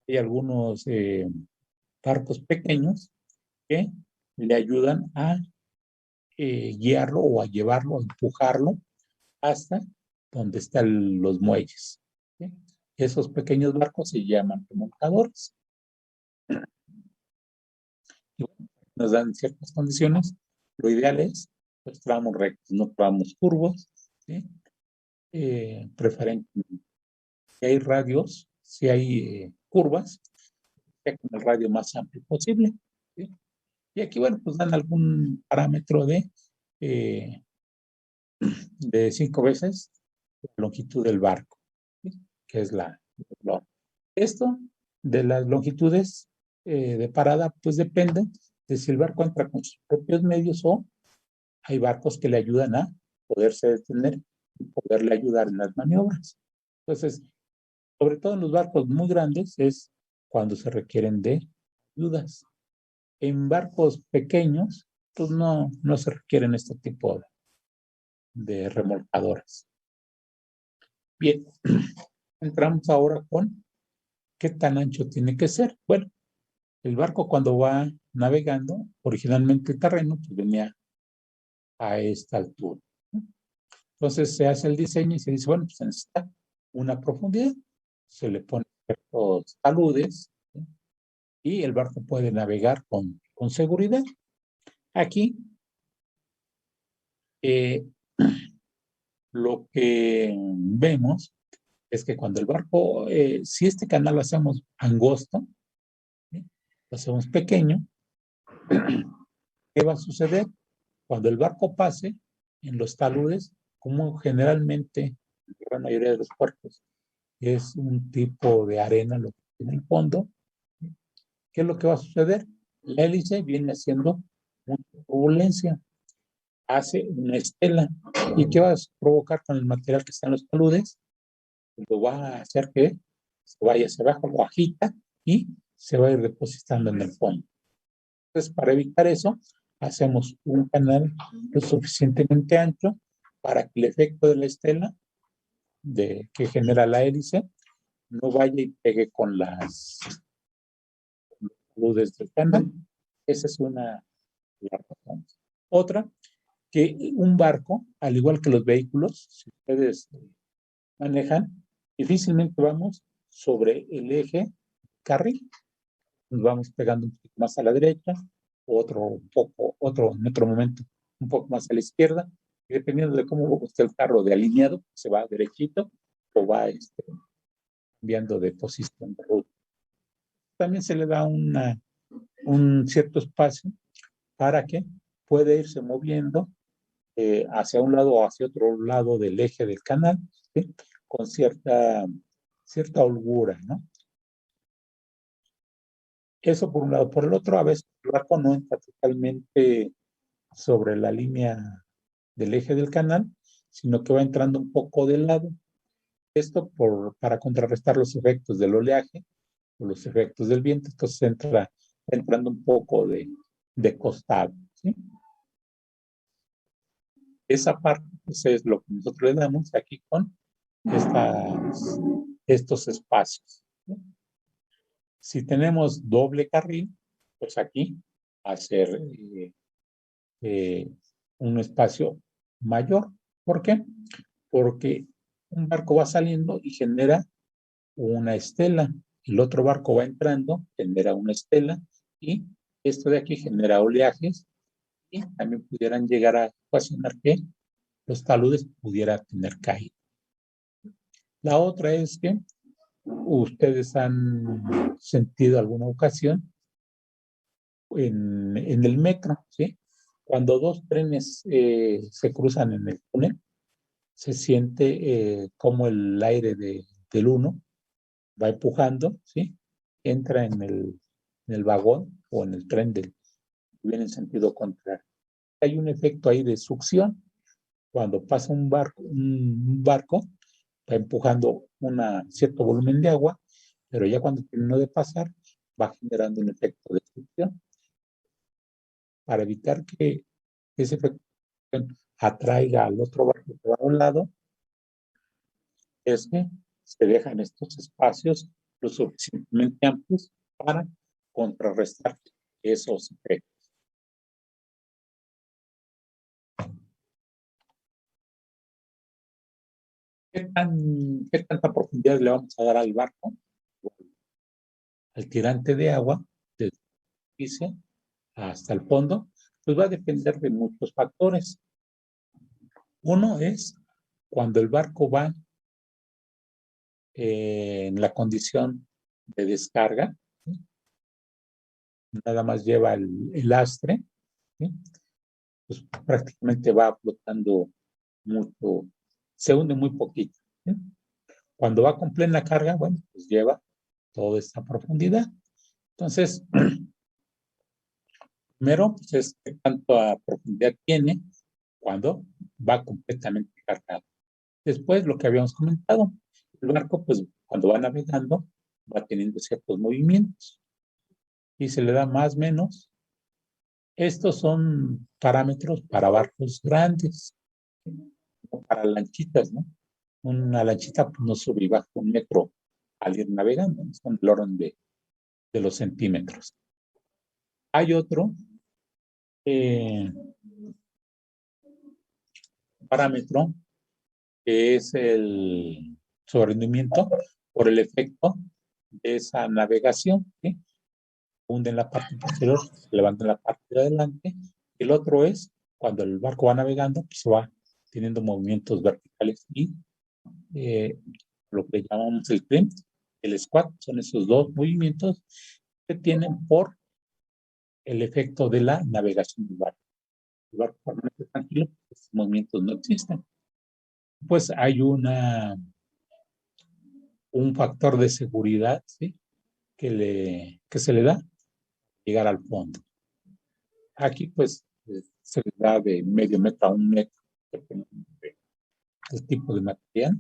hay algunos barcos pequeños que le ayudan a guiarlo o a llevarlo, a empujarlo hasta donde están los muelles, ¿sí? Esos pequeños barcos se llaman remolcadores. Y bueno, nos dan ciertas condiciones. Lo ideal es pues, tramos rectos, no tramos curvos, ¿sí? Preferentemente. Si hay radios, si hay curvas, con el radio más amplio posible, ¿sí? Y aquí, bueno, pues dan algún parámetro eh, de 5 veces la longitud del barco, ¿sí? Que es la. Esto de las longitudes de parada, pues depende de si el barco entra con sus propios medios o hay barcos que le ayudan a poderse detener y poderle ayudar en las maniobras. Entonces, sobre todo en los barcos muy grandes es cuando se requieren de ayudas. En barcos pequeños, pues no se requieren este tipo de remolcadoras. Bien, entramos ahora con qué tan ancho tiene que ser. Bueno, el barco cuando va navegando, originalmente el terreno pues venía a esta altura, ¿no? Entonces se hace el diseño y se dice, bueno, pues se necesita una profundidad, se le ponen ciertos taludes, ¿sí? Y el barco puede navegar con seguridad. Aquí eh, lo que vemos es que cuando el barco, si este canal lo hacemos angosto, ¿sí? Lo hacemos pequeño, ¿qué va a suceder? Cuando el barco pase en los taludes, como generalmente en la gran mayoría de los puertos es un tipo de arena lo que tiene el fondo, ¿qué es lo que va a suceder? La hélice viene haciendo mucha turbulencia, hace una estela. ¿Y qué va a provocar con el material que está en los taludes? Lo va a hacer que se vaya hacia abajo, lo agita y se va a ir depositando en el fondo. Entonces, para evitar eso, hacemos un canal lo suficientemente ancho para que el efecto de la estela que genera la hélice no vaya y pegue con las luces del canal. Esa es una de las razones. Otra, que un barco, al igual que los vehículos, si ustedes manejan, difícilmente vamos sobre el eje carril. Nos vamos pegando un poquito más a la derecha, en otro momento un poco más a la izquierda, y dependiendo de cómo esté el carro de alineado, se va derechito o va cambiando de posición de ruta. También se le da un cierto espacio para que pueda irse moviendo hacia un lado o hacia otro lado del eje del canal, ¿sí? Con cierta holgura, ¿no? Eso por un lado. Por el otro, a veces el barco no entra totalmente sobre la línea del eje del canal, sino que va entrando un poco de lado. Esto para contrarrestar los efectos del oleaje o los efectos del viento. Entonces entrando un poco de costado, ¿sí? Esa parte pues, es lo que nosotros le damos aquí con estos espacios, ¿sí? Si tenemos doble carril, pues aquí hacer un espacio mayor. ¿Por qué? Porque un barco va saliendo y genera una estela, el otro barco va entrando, genera una estela, y esto de aquí genera oleajes y también pudieran llegar a ocasionar que los taludes pudiera tener caída. La otra es que ustedes han sentido alguna ocasión en el metro, ¿sí? Cuando dos trenes se cruzan en el túnel, se siente como el aire del uno va empujando, ¿sí? Entra en el vagón o en el tren que viene en sentido contrario. Hay un efecto ahí de succión. Cuando pasa un barco va empujando un cierto volumen de agua, pero ya cuando terminó de pasar, va generando un efecto de fricción. Para evitar que ese efecto de fricción atraiga al otro barco que va a un lado, es que se dejan estos espacios lo suficientemente amplios para contrarrestar esos efectos. ¿Qué tanta profundidad le vamos a dar al barco? Al tirante de agua, desde la superficie hasta el fondo, pues va a depender de muchos factores. Uno es cuando el barco va en la condición de descarga, ¿sí? Nada más lleva el lastre, ¿sí? Pues prácticamente va flotando mucho, se hunde muy poquito, ¿sí? Cuando va con plena carga, bueno, pues lleva toda esta profundidad. Entonces, primero, pues es qué tanta profundidad tiene cuando va completamente cargado. Después, lo que habíamos comentado, el barco, pues cuando va navegando, va teniendo ciertos movimientos y se le da más o menos. Estos son parámetros para barcos grandes, o para lanchitas, ¿no? Una lanchita pues, no sube y baja 1 metro al ir navegando, ¿no? Son el orden de los centímetros. Hay otro parámetro que es el sobrehundimiento por el efecto de esa navegación, ¿sí? Hunde en la parte posterior, se levanta en la parte de adelante. El otro es cuando el barco va navegando, pues se va teniendo movimientos verticales y lo que llamamos el trim, el squat, son esos dos movimientos que tienen por el efecto de la navegación del barco. El barco permanece tranquilo, pues estos movimientos no existen. Pues hay un factor de seguridad, ¿sí? que se le da llegar al fondo. Aquí, pues, se le da de medio metro a 1 metro, dependiendo del tipo de material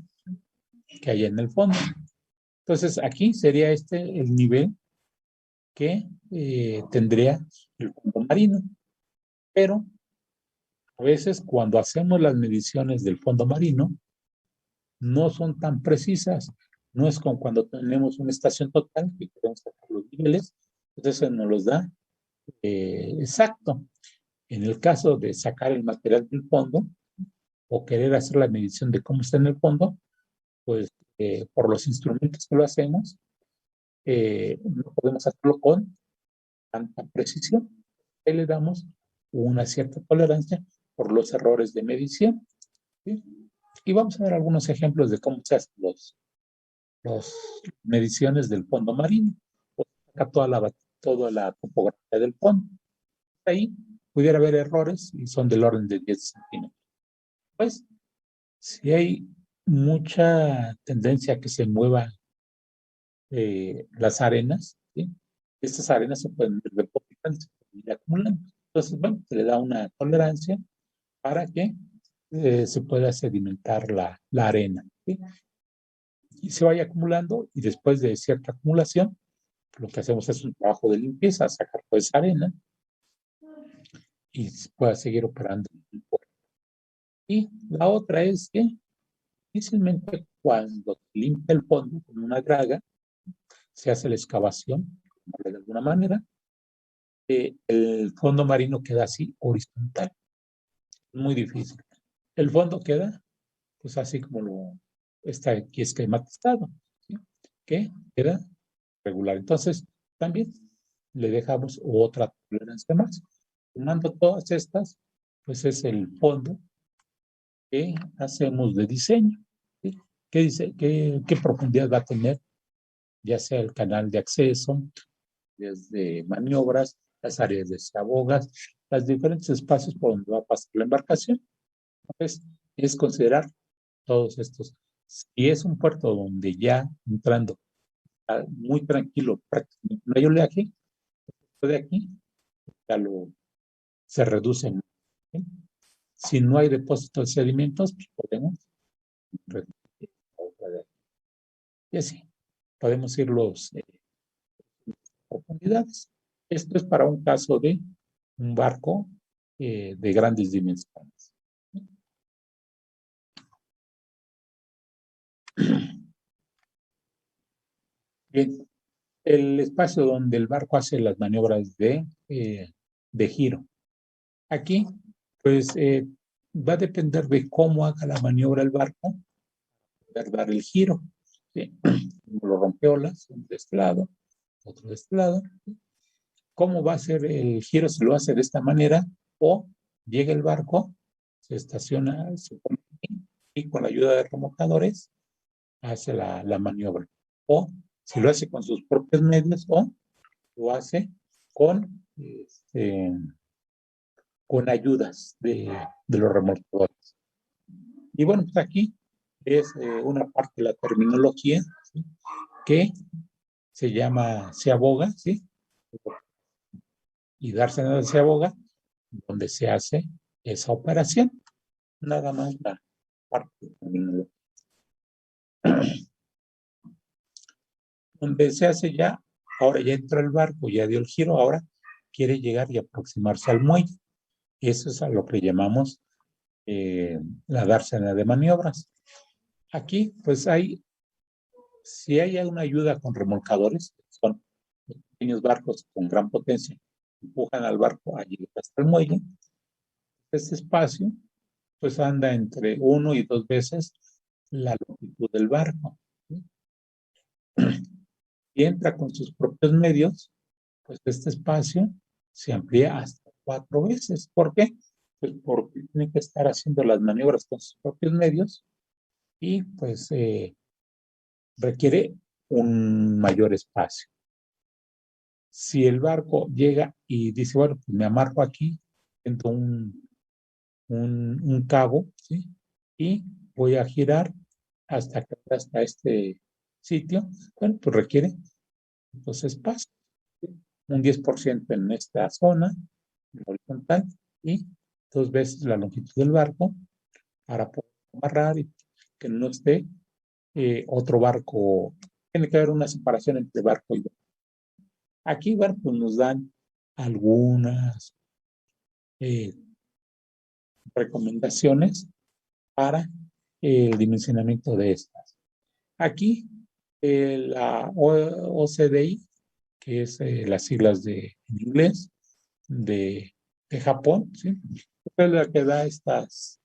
que hay en el fondo. Entonces, aquí sería el nivel que tendría el fondo marino. Pero a veces cuando hacemos las mediciones del fondo marino, no son tan precisas. No es como cuando tenemos una estación total y queremos sacar los niveles, entonces nos los da exacto. En el caso de sacar el material del fondo o querer hacer la medición de cómo está en el fondo, pues por los instrumentos que lo hacemos, no podemos hacerlo con tanta precisión. Ahí le damos una cierta tolerancia por los errores de medición, ¿sí? Y vamos a ver algunos ejemplos de cómo se hacen las mediciones del fondo marino. Pues acá toda la topografía del fondo. Ahí pudiera haber errores y son del orden de 10 centímetros. Pues, si hay mucha tendencia a que se muevan las arenas, ¿sí? Estas arenas se pueden ir depositando, se pueden ir acumulando. Entonces, bueno, se le da una tolerancia para que se pueda sedimentar la arena, ¿sí? Y se vaya acumulando y después de cierta acumulación, lo que hacemos es un trabajo de limpieza, sacar toda esa arena y se pueda seguir operando el puerto. Y la otra es que difícilmente cuando se limpia el fondo con una draga, se hace la excavación, de alguna manera, el fondo marino queda así horizontal, muy difícil. El fondo queda, pues así como lo está aquí esquematizado, ¿sí? Que queda regular. Entonces, también le dejamos otra tolerancia más. Sumando todas estas, pues es el fondo que hacemos de diseño, ¿sí? ¿Qué profundidad va a tener? Ya sea el canal de acceso, desde maniobras, las áreas de sabogas, los diferentes espacios por donde va a pasar la embarcación. Entonces, es considerar todos estos. Si es un puerto donde ya entrando muy tranquilo, prácticamente no hay oleaje, de aquí ya se reduce. ¿Sí? Si no hay depósito de sedimentos, pues podemos reducir la otra de aquí. Y así, podemos irlos unidades. Esto es para un caso de un barco de grandes dimensiones. Bien, el espacio donde el barco hace las maniobras de giro. Aquí, pues, va a depender de cómo haga la maniobra el barco, para dar el giro. ¿Sí? Lo rompeolas, un de este lado, otro de este lado. ¿Sí? ¿Cómo va a ser el giro? Se lo hace de esta manera, o llega el barco, se estaciona, se pone aquí, y con la ayuda de remolcadores hace la maniobra. O si lo hace con sus propios medios, o lo hace con, con ayudas de los remolcadores. Y bueno, pues aquí es una parte de la terminología, ¿sí? Que se llama se aboga, ¿sí? Y darse nada se aboga, donde se hace esa operación. Nada más la parte de la terminología. Donde se hace ya, ahora ya entró el barco, ya dio el giro, ahora quiere llegar y aproximarse al muelle. Eso es a lo que llamamos la dársena de maniobras. Aquí, pues si hay una ayuda con remolcadores, son pequeños barcos con gran potencia, empujan al barco a llegar hasta el muelle. Este espacio, pues anda entre 1 y 2 veces la longitud del barco. ¿Sí? Y entra con sus propios medios, pues este espacio se amplía hasta 4 veces. ¿Por qué? Pues porque tiene que estar haciendo las maniobras con sus propios medios y pues requiere un mayor espacio. Si el barco llega y dice, bueno, pues me amarro aquí, siento un cabo, ¿sí? Y voy a girar hasta este sitio, bueno, pues requiere entonces espacio, ¿sí? Un 10% en esta zona horizontal y 2 veces la longitud del barco para poder amarrar y que no esté otro barco. Tiene que haber una separación entre barco y barco. Aquí, bueno, pues nos dan algunas eh, recomendaciones para el dimensionamiento de estas. Aquí, la OCDI, que es las siglas en inglés de Japón, ¿sí? Es la que da estas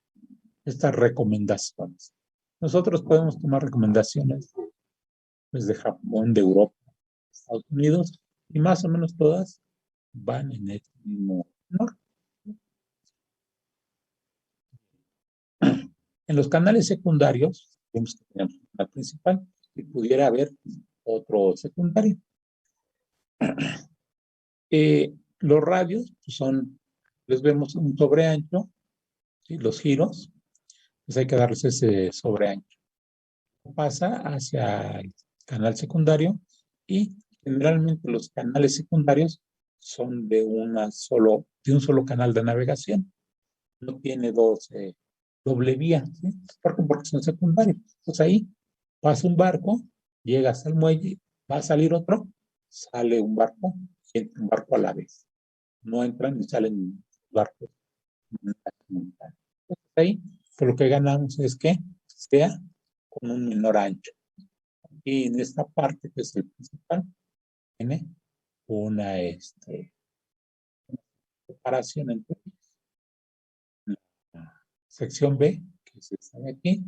recomendaciones. Nosotros podemos tomar recomendaciones pues, de Japón, de Europa, de Estados Unidos, y más o menos todas van en el mismo tenor. En los canales secundarios, vemos que tenemos un canal principal y pudiera haber otro secundario. Los radios pues les vemos un sobreancho, ¿sí? Los giros, pues hay que darles ese sobreancho. Pasa hacia el canal secundario y generalmente los canales secundarios son de un solo canal de navegación. No tiene doble vía, ¿sí? Porque son secundarios. Pues ahí pasa un barco, llega hasta el muelle, va a salir otro, sale un barco y entra un barco a la vez. No entran ni salen barcos. Entonces ahí, pues lo que ganamos es que sea con un menor ancho. Y en esta parte, que es el principal, tiene una separación entre la sección B, que es esta de aquí,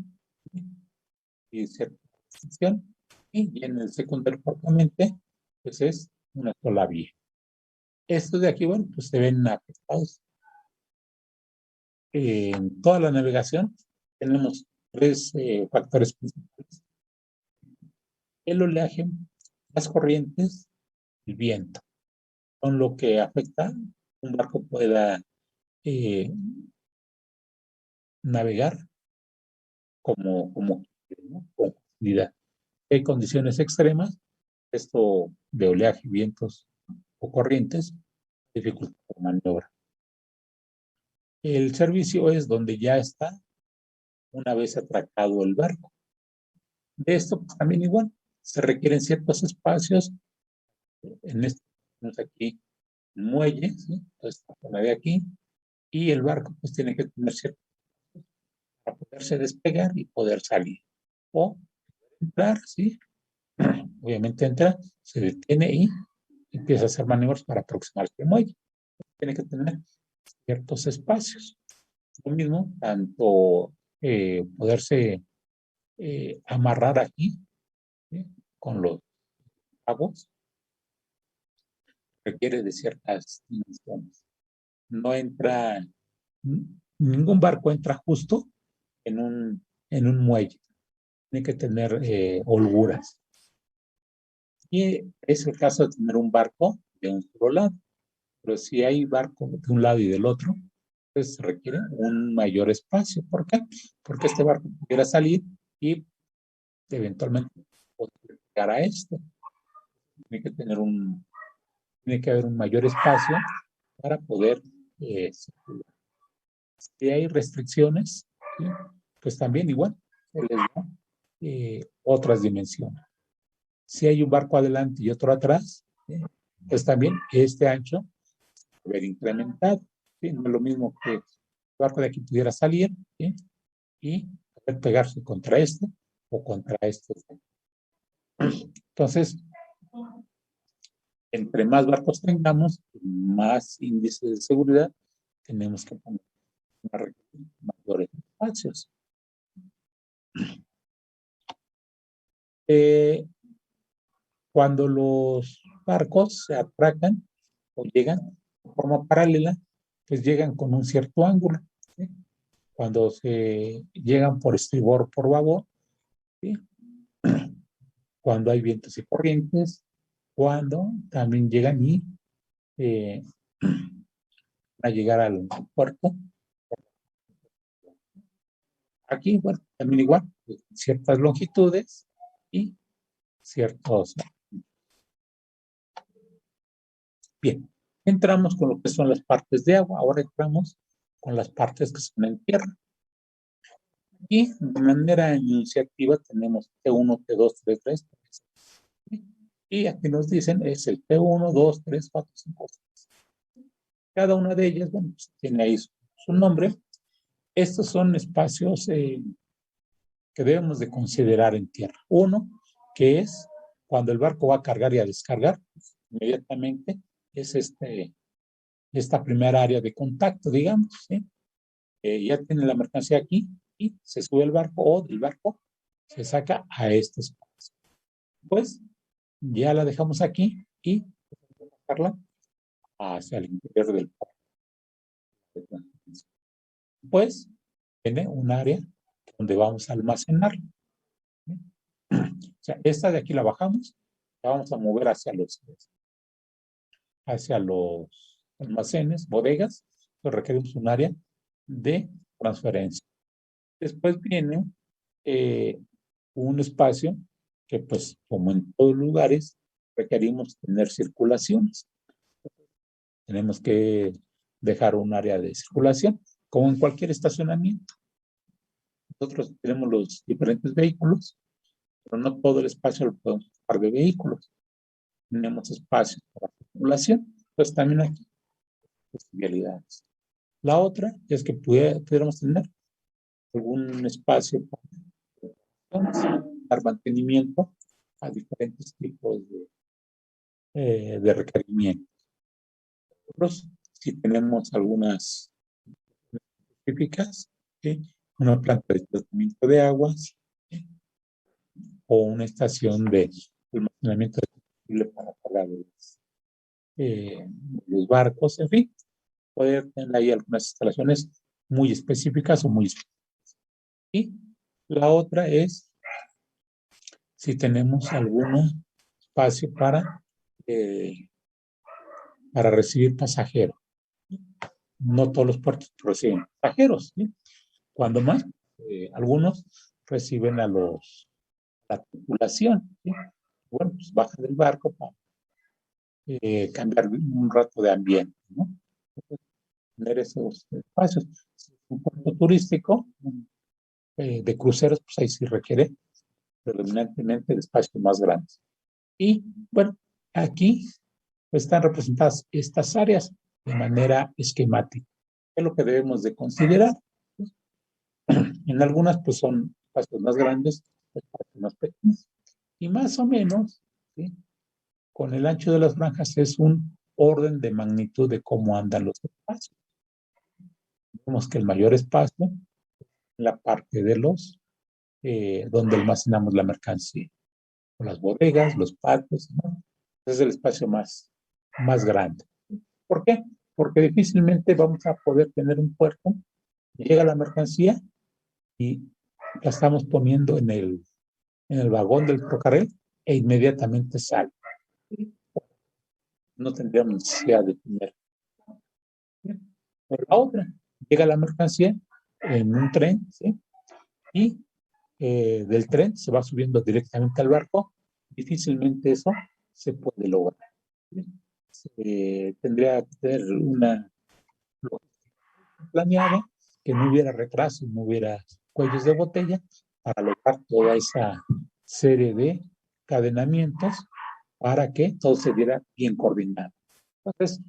y cierta sección, y en el secundario propiamente, pues es una sola vía. Estos de aquí, bueno, pues se ven afectados. En toda la navegación tenemos 3 factores principales: el oleaje, las corrientes, el viento. Son lo que afecta un barco pueda eh, navegar como ¿no? Con facilidad. Hay condiciones extremas, esto de oleaje, vientos o corrientes, dificulta la maniobra. El servicio es donde ya está una vez atracado el barco. De esto pues, también igual, se requieren ciertos espacios en este tenemos aquí un muelle, ¿sí? Entonces, la de aquí, y el barco pues tiene que tener cierto para poderse despegar y poder salir. O entrar, ¿sí? Obviamente entra, se detiene y empieza a hacer maniobras para aproximarse al muelle. Tiene que tener ciertos espacios. Lo mismo, tanto poderse amarrar aquí, ¿sí? Con los cabos, requiere de ciertas dimensiones. No entra, ningún barco entra justo en un muelle. Tiene que tener holguras. Y es el caso de tener un barco de un solo lado. Pero si hay barco de un lado y del otro, pues se requiere un mayor espacio. ¿Por qué? Porque este barco pudiera salir y eventualmente poder llegar a este. Tiene que tener tiene que haber un mayor espacio para poder circular. Si hay restricciones, ¿sí? Pues también igual se les da otras dimensiones. Si hay un barco adelante y otro atrás, ¿sí? Pues también este ancho debe haber incrementado. ¿Sí? No es lo mismo que el barco de aquí pudiera salir, ¿sí? Y poder pegarse contra este o contra este. Entonces, entre más barcos tengamos, más índice de seguridad tenemos que poner mayores espacios. Cuando los barcos se atracan o llegan de forma paralela, pues llegan con un cierto ángulo, ¿sí? Cuando se llegan por estribor o por babor, ¿sí? Cuando hay vientos y corrientes, cuando también llegan y a llegar al puerto. Aquí, bueno, también igual, ciertas longitudes y ciertos. Bien, entramos con lo que son las partes de agua, ahora entramos con las partes que son en tierra. Y de manera iniciativa tenemos T1, T2, T3, T3. Y aquí nos dicen es el T1, 2, 3, 4, 5, 6. Cada una de ellas, bueno, pues tiene ahí su nombre. Estos son espacios que debemos de considerar en tierra. Uno, que es cuando el barco va a cargar y a descargar, pues, inmediatamente es esta primera área de contacto, digamos, ¿sí? Ya tiene la mercancía aquí y se sube el barco o del barco se saca a este espacio. Pues ya la dejamos aquí y sacarla hacia el interior del puerto. Pues tiene un área donde vamos a almacenar. O sea, esta de aquí la bajamos, la vamos a mover hacia los almacenes, bodegas, pues requerimos un área de transferencia. Después viene un espacio que, pues, como en todos lugares, requerimos tener circulaciones. Tenemos que dejar un área de circulación, como en cualquier estacionamiento. Nosotros tenemos los diferentes vehículos, pero no todo el espacio lo podemos ocupar de vehículos. Tenemos espacio para circulación, pues también hay posibilidades. La otra es que pudiéramos tener algún espacio para dar mantenimiento a diferentes tipos de requerimientos. Nosotros, si tenemos algunas específicas, ¿sí? Una planta de tratamiento de aguas, ¿sí? O una estación de almacenamiento de combustible para cargar los barcos, en fin, poder tener ahí algunas instalaciones muy específicas o muy específicas. Y la otra es si tenemos algún espacio para recibir pasajeros. No todos los puertos reciben pasajeros, ¿sí? Cuando más, algunos reciben a la tripulación, ¿sí? Bueno, pues baja del barco para cambiar un rato de ambiente, ¿no? Tener esos espacios. Si es un puerto turístico de cruceros, pues ahí sí requiere predominantemente de espacios más grandes. Y bueno, aquí pues están representadas estas áreas de manera esquemática. ¿Qué es lo que debemos de considerar? En algunas pues son espacios más grandes, espacios más pequeños. Y más o menos, ¿sí?, con el ancho de las franjas es un orden de magnitud de cómo andan los espacios. Vemos que el mayor espacio es la parte de los, donde almacenamos la mercancía, o las bodegas, los patios, ¿no? Ese es el espacio más grande. ¿Por qué? Porque difícilmente vamos a poder tener un puerto, llega la mercancía y la estamos poniendo en el vagón del ferrocarril e inmediatamente sale. No tendríamos necesidad de tener. Por la otra, llega la mercancía en un tren, ¿sí?, y del tren se va subiendo directamente al barco. Difícilmente eso se puede lograr. Tendría que tener una planeada, que no hubiera retraso, no hubiera cuellos de botella, para lograr toda esa serie de cadenamientos para que todo se diera bien coordinado. Entonces,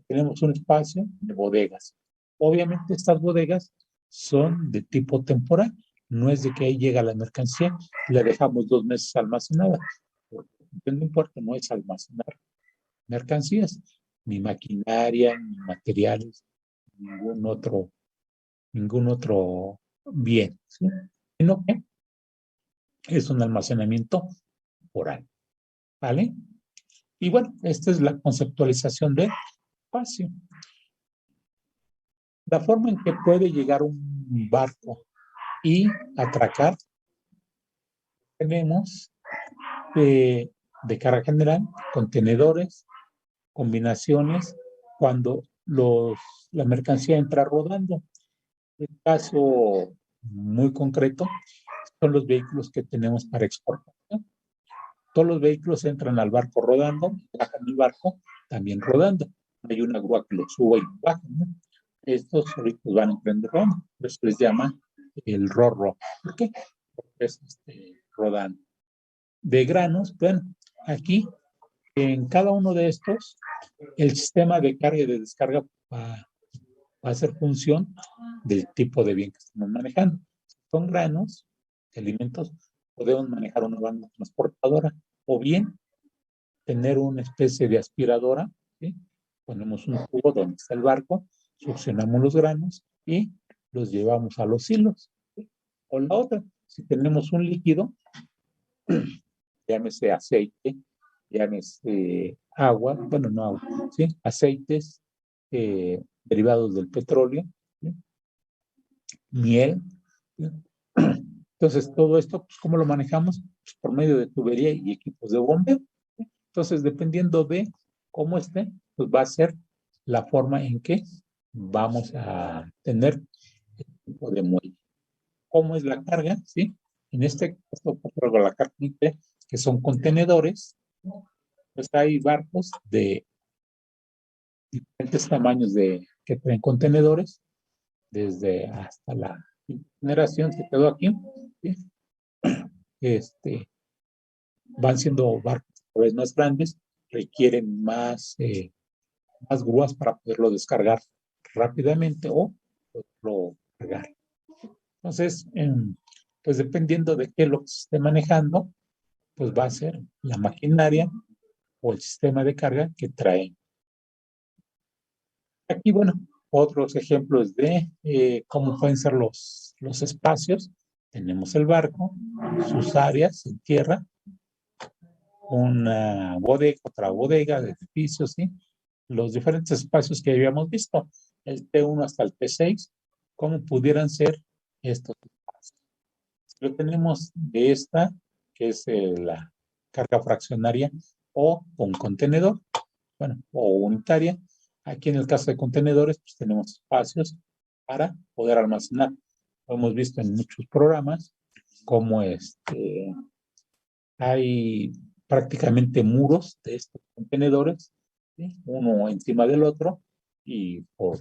tenemos un espacio de bodegas. Obviamente estas bodegas son de tipo temporal, no es de que ahí llega la mercancía y la dejamos 2 meses almacenada, porque en un puerto no es almacenar mercancías, ni maquinaria, ni materiales, ningún otro bien, ¿sí?, sino que es un almacenamiento temporal, ¿vale? Y bueno, esta es la conceptualización del espacio. La forma en que puede llegar un barco y atracar, tenemos de carga general, contenedores, combinaciones, cuando la mercancía entra rodando. El caso muy concreto son los vehículos que tenemos para exportación. Todos los vehículos entran al barco rodando, bajan el barco también rodando. Hay una grúa que los sube y baja, ¿no? Estos vehículos van entrando rodando, por eso les llama el ro-ro. ¿Por qué? Porque es rodando. De granos, bueno, aquí en cada uno de estos, el sistema de carga y de descarga va a hacer función del tipo de bien que estamos manejando. Son granos, alimentos, podemos manejar una banda transportadora o bien tener una especie de aspiradora, ¿sí? Ponemos un tubo donde está el barco, succionamos los granos y los llevamos a los hilos, ¿sí? O la otra, si tenemos un líquido, llámese aceite, llámese agua, bueno, no agua, ¿sí?, aceites derivados del petróleo, ¿sí?, miel, ¿sí? Entonces, todo esto, pues, ¿cómo lo manejamos? Pues, por medio de tubería y equipos de bombeo. Entonces, dependiendo de cómo esté, pues va a ser la forma en que vamos a tener el tipo de muelle. ¿Cómo es la carga? ¿Sí? En este caso, por la carga, que son contenedores, pues hay barcos de diferentes tamaños que traen contenedores, desde hasta la generación que quedó aquí, ¿sí? Van siendo barcos cada vez más grandes, requieren más grúas para poderlo descargar rápidamente o poderlo cargar. Entonces, pues dependiendo de qué lo que se esté manejando, pues va a ser la maquinaria o el sistema de carga que trae. Aquí, bueno, otros ejemplos de cómo pueden ser los espacios. Tenemos el barco, sus áreas en tierra, una bodega, otra bodega de edificios, ¿sí? Los diferentes espacios que habíamos visto, el T1 hasta el T6, cómo pudieran ser estos espacios. Lo tenemos de esta, que es la carga fraccionaria o un contenedor, bueno, o unitaria. Aquí en el caso de contenedores, pues tenemos espacios para poder almacenar. Lo hemos visto en muchos programas, como hay prácticamente muros de estos contenedores, ¿sí?, uno encima del otro y por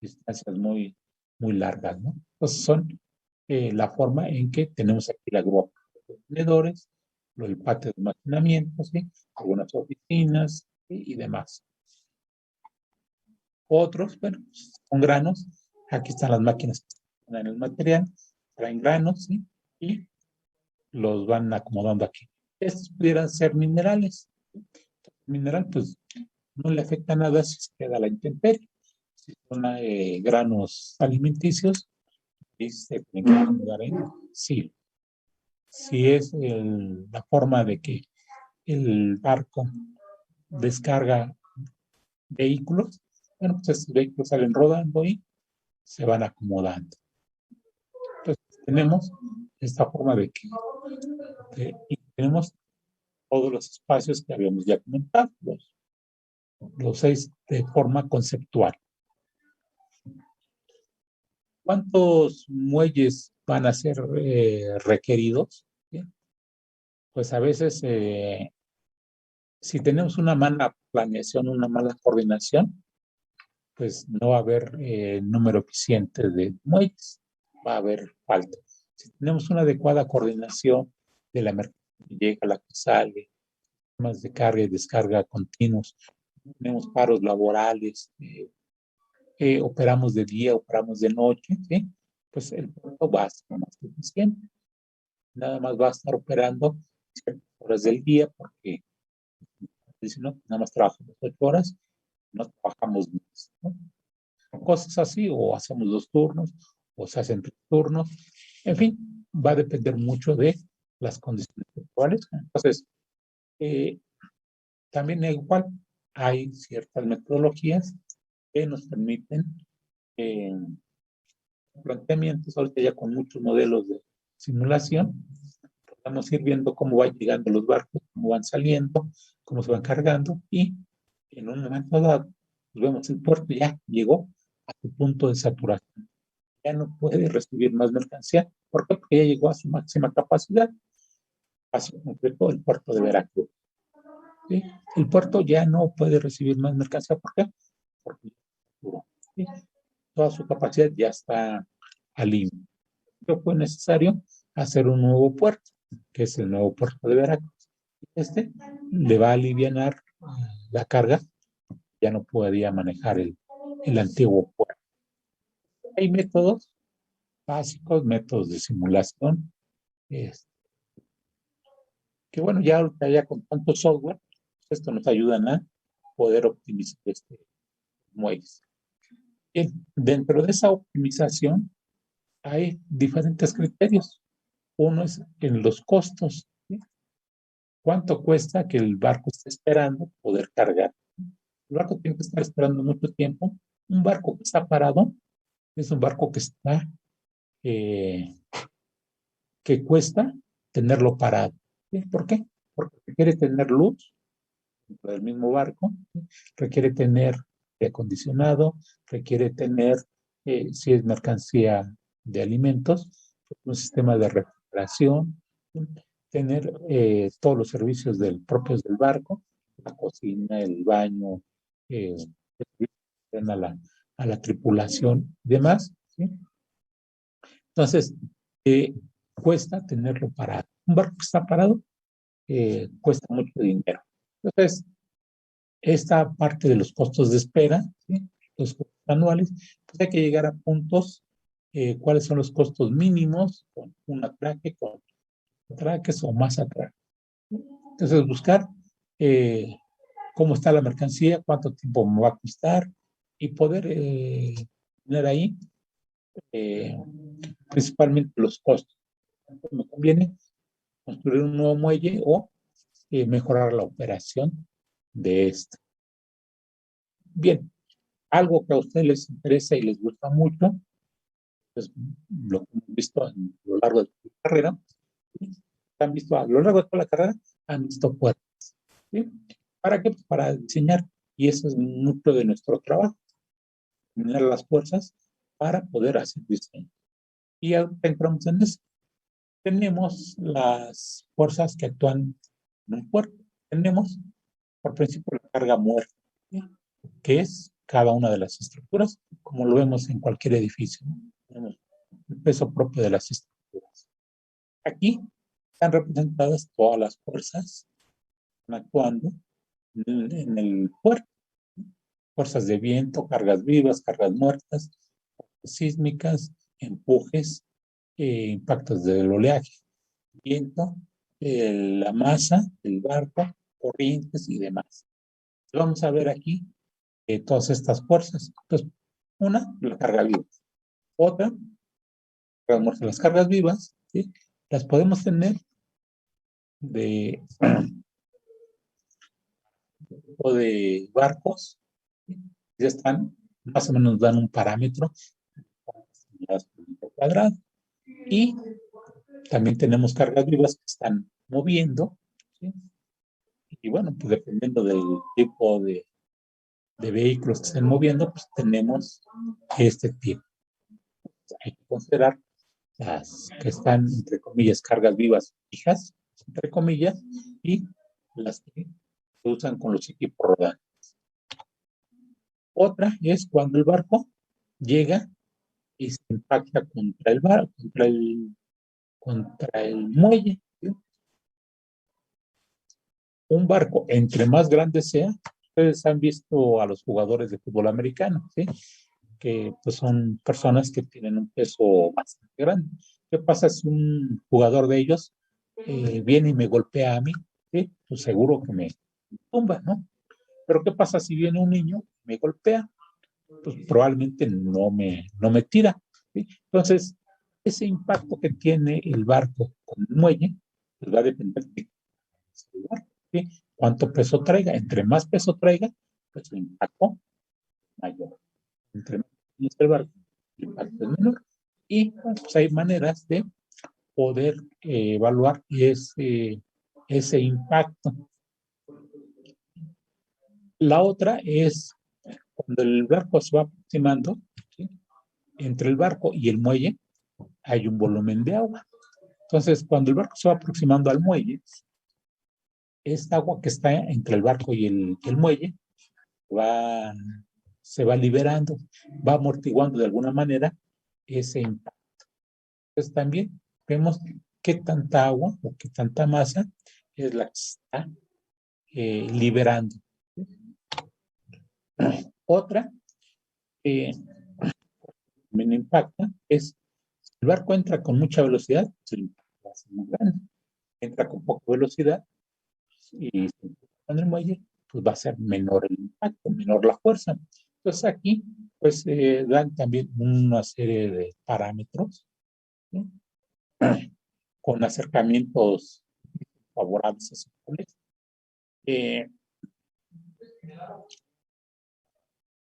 distancias muy largas, ¿no? Entonces son la forma en que tenemos aquí la grúa de contenedores, el patio de almacenamiento, ¿sí?, algunas oficinas, y demás. Otros, bueno, con granos. Aquí están las máquinas que ponen el material, traen granos, ¿sí? Y los van acomodando aquí. Estos pudieran ser minerales. Mineral, pues, no le afecta nada si se queda a la intemperie. Si son granos alimenticios, y se tienen que acomodar en sí. Si es la forma de que el barco descarga vehículos, bueno, pues estos vehículos salen rodando y se van acomodando. Entonces, tenemos esta forma de que y tenemos todos los espacios que habíamos ya comentado, los 6 de forma conceptual. ¿Cuántos muelles van a ser requeridos? ¿Bien? Pues a veces, si tenemos una mala planeación, una mala coordinación, pues no va a haber número eficiente de muelles, va a haber falta. Si tenemos una adecuada coordinación de la mercancía que llega, la que sale, temas de carga y descarga continuos, tenemos paros laborales, operamos de día, operamos de noche, ¿sí? Pues el puerto va a ser más eficiente. Nada más va a estar operando ciertas horas del día porque si no, nada más trabajamos 8 horas, no trabajamos más, ¿no? Cosas así, o hacemos 2 turnos, o se hacen 3 turnos. En fin, va a depender mucho de las condiciones actuales. Entonces, también igual hay ciertas metodologías que nos permiten planteamientos, ahorita ya con muchos modelos de simulación, podemos ir viendo cómo van llegando los barcos, cómo van saliendo, cómo se van cargando, y en un momento dado, pues vemos el puerto ya llegó a su punto de saturación. Ya no puede recibir más mercancía. ¿Por qué? Porque ya llegó a su máxima capacidad. Así en concreto el puerto de Veracruz. ¿Sí? El puerto ya no puede recibir más mercancía. ¿Por qué? Porque ¿sí? Toda su capacidad ya está al límite. Fue necesario hacer un nuevo puerto, que es el nuevo puerto de Veracruz. Este le va a aliviar la carga, ya no podía manejar el antiguo puerto. Hay métodos básicos, métodos de simulación, que bueno, ya con tanto software, esto nos ayuda a poder optimizar muelles. Bien, dentro de esa optimización hay diferentes criterios. Uno es en los costos, ¿sí? ¿Cuánto cuesta que el barco esté esperando poder cargar? El barco tiene que estar esperando mucho tiempo. Un barco que está parado es un barco que está, que cuesta tenerlo parado. ¿Sí? ¿Por qué? Porque requiere tener luz dentro del mismo barco, ¿sí? Requiere tener aire acondicionado, requiere tener, si es mercancía de alimentos, un sistema de refrigeración, ¿sí? Tener todos los servicios propios del barco, la cocina, el baño, a la tripulación y demás, ¿sí? Entonces, cuesta tenerlo parado. Un barco que está parado cuesta mucho dinero. Entonces, esta parte de los costos de espera, ¿sí? Los costos anuales, pues hay que llegar a puntos, cuáles son los costos mínimos con un atraque, con atraques o más atraques. Entonces, buscar cómo está la mercancía, cuánto tiempo me va a costar y poder tener ahí principalmente los costos. Me conviene construir un nuevo muelle o mejorar la operación de este. Bien, algo que a ustedes les interesa y les gusta mucho, pues lo que hemos visto a lo largo de la carrera, ¿sí? Han visto a lo largo de toda la carrera, han visto puertas, ¿sí? ¿Para qué? Pues para diseñar, y ese es el núcleo de nuestro trabajo, tener las fuerzas para poder hacer diseño. Y ahorita entramos en eso. Tenemos las fuerzas que actúan en un puerto. Tenemos, por principio, la carga muerta, ¿sí? Que es cada una de las estructuras, como lo vemos en cualquier edificio, ¿no? Tenemos el peso propio de las estructuras. Aquí están representadas todas las fuerzas que están actuando en el puerto. Fuerzas de viento, cargas vivas, cargas muertas, sísmicas, empujes, impactos del oleaje, viento, la masa del barco, corrientes y demás. Vamos a ver aquí todas estas fuerzas. Entonces, una, la carga viva. Otra, las cargas vivas, ¿sí? Las podemos tener de o de barcos, ¿sí? Ya están, más o menos dan un parámetro cuadrado. Y también tenemos cargas vivas que están moviendo, ¿sí? Y bueno, pues dependiendo del tipo de vehículos que estén moviendo, pues tenemos este tipo. Hay que considerar las que están, entre comillas, cargas vivas fijas, entre comillas, y las que se usan con los equipos rodantes. Otra es cuando el barco llega y se impacta contra el barco, contra el muelle, ¿sí? Un barco, entre más grande sea, ustedes han visto a los jugadores de fútbol americano, ¿sí? Que pues son personas que tienen un peso bastante grande. ¿Qué pasa si un jugador de ellos viene y me golpea a mí? ¿Sí? Pues seguro que me tumba, ¿no? Pero ¿qué pasa si viene un niño y me golpea? Pues probablemente no me tira, ¿sí? Entonces, ese impacto que tiene el barco con el muelle, pues va a depender de barco, ¿sí? Cuánto peso traiga. Entre más peso traiga, pues el impacto mayor. Entre más peso el barco, el impacto es menor. Y pues hay maneras de poder evaluar ese impacto. La otra es cuando el barco se va aproximando, ¿sí? Entre el barco y el muelle hay un volumen de agua. Entonces, cuando el barco se va aproximando al muelle, esta agua que está entre el barco y el muelle va, se va liberando, va amortiguando de alguna manera ese impacto. Entonces, también vemos qué tanta agua o qué tanta masa es la que se está liberando. Otra que me impacta es el barco entra con mucha velocidad, el impacto va a ser muy grande. Entra con poca velocidad y con el muelle, pues va a ser menor el impacto, menor la fuerza. Entonces aquí, pues dan también una serie de parámetros, ¿sí? Con acercamientos favorables a su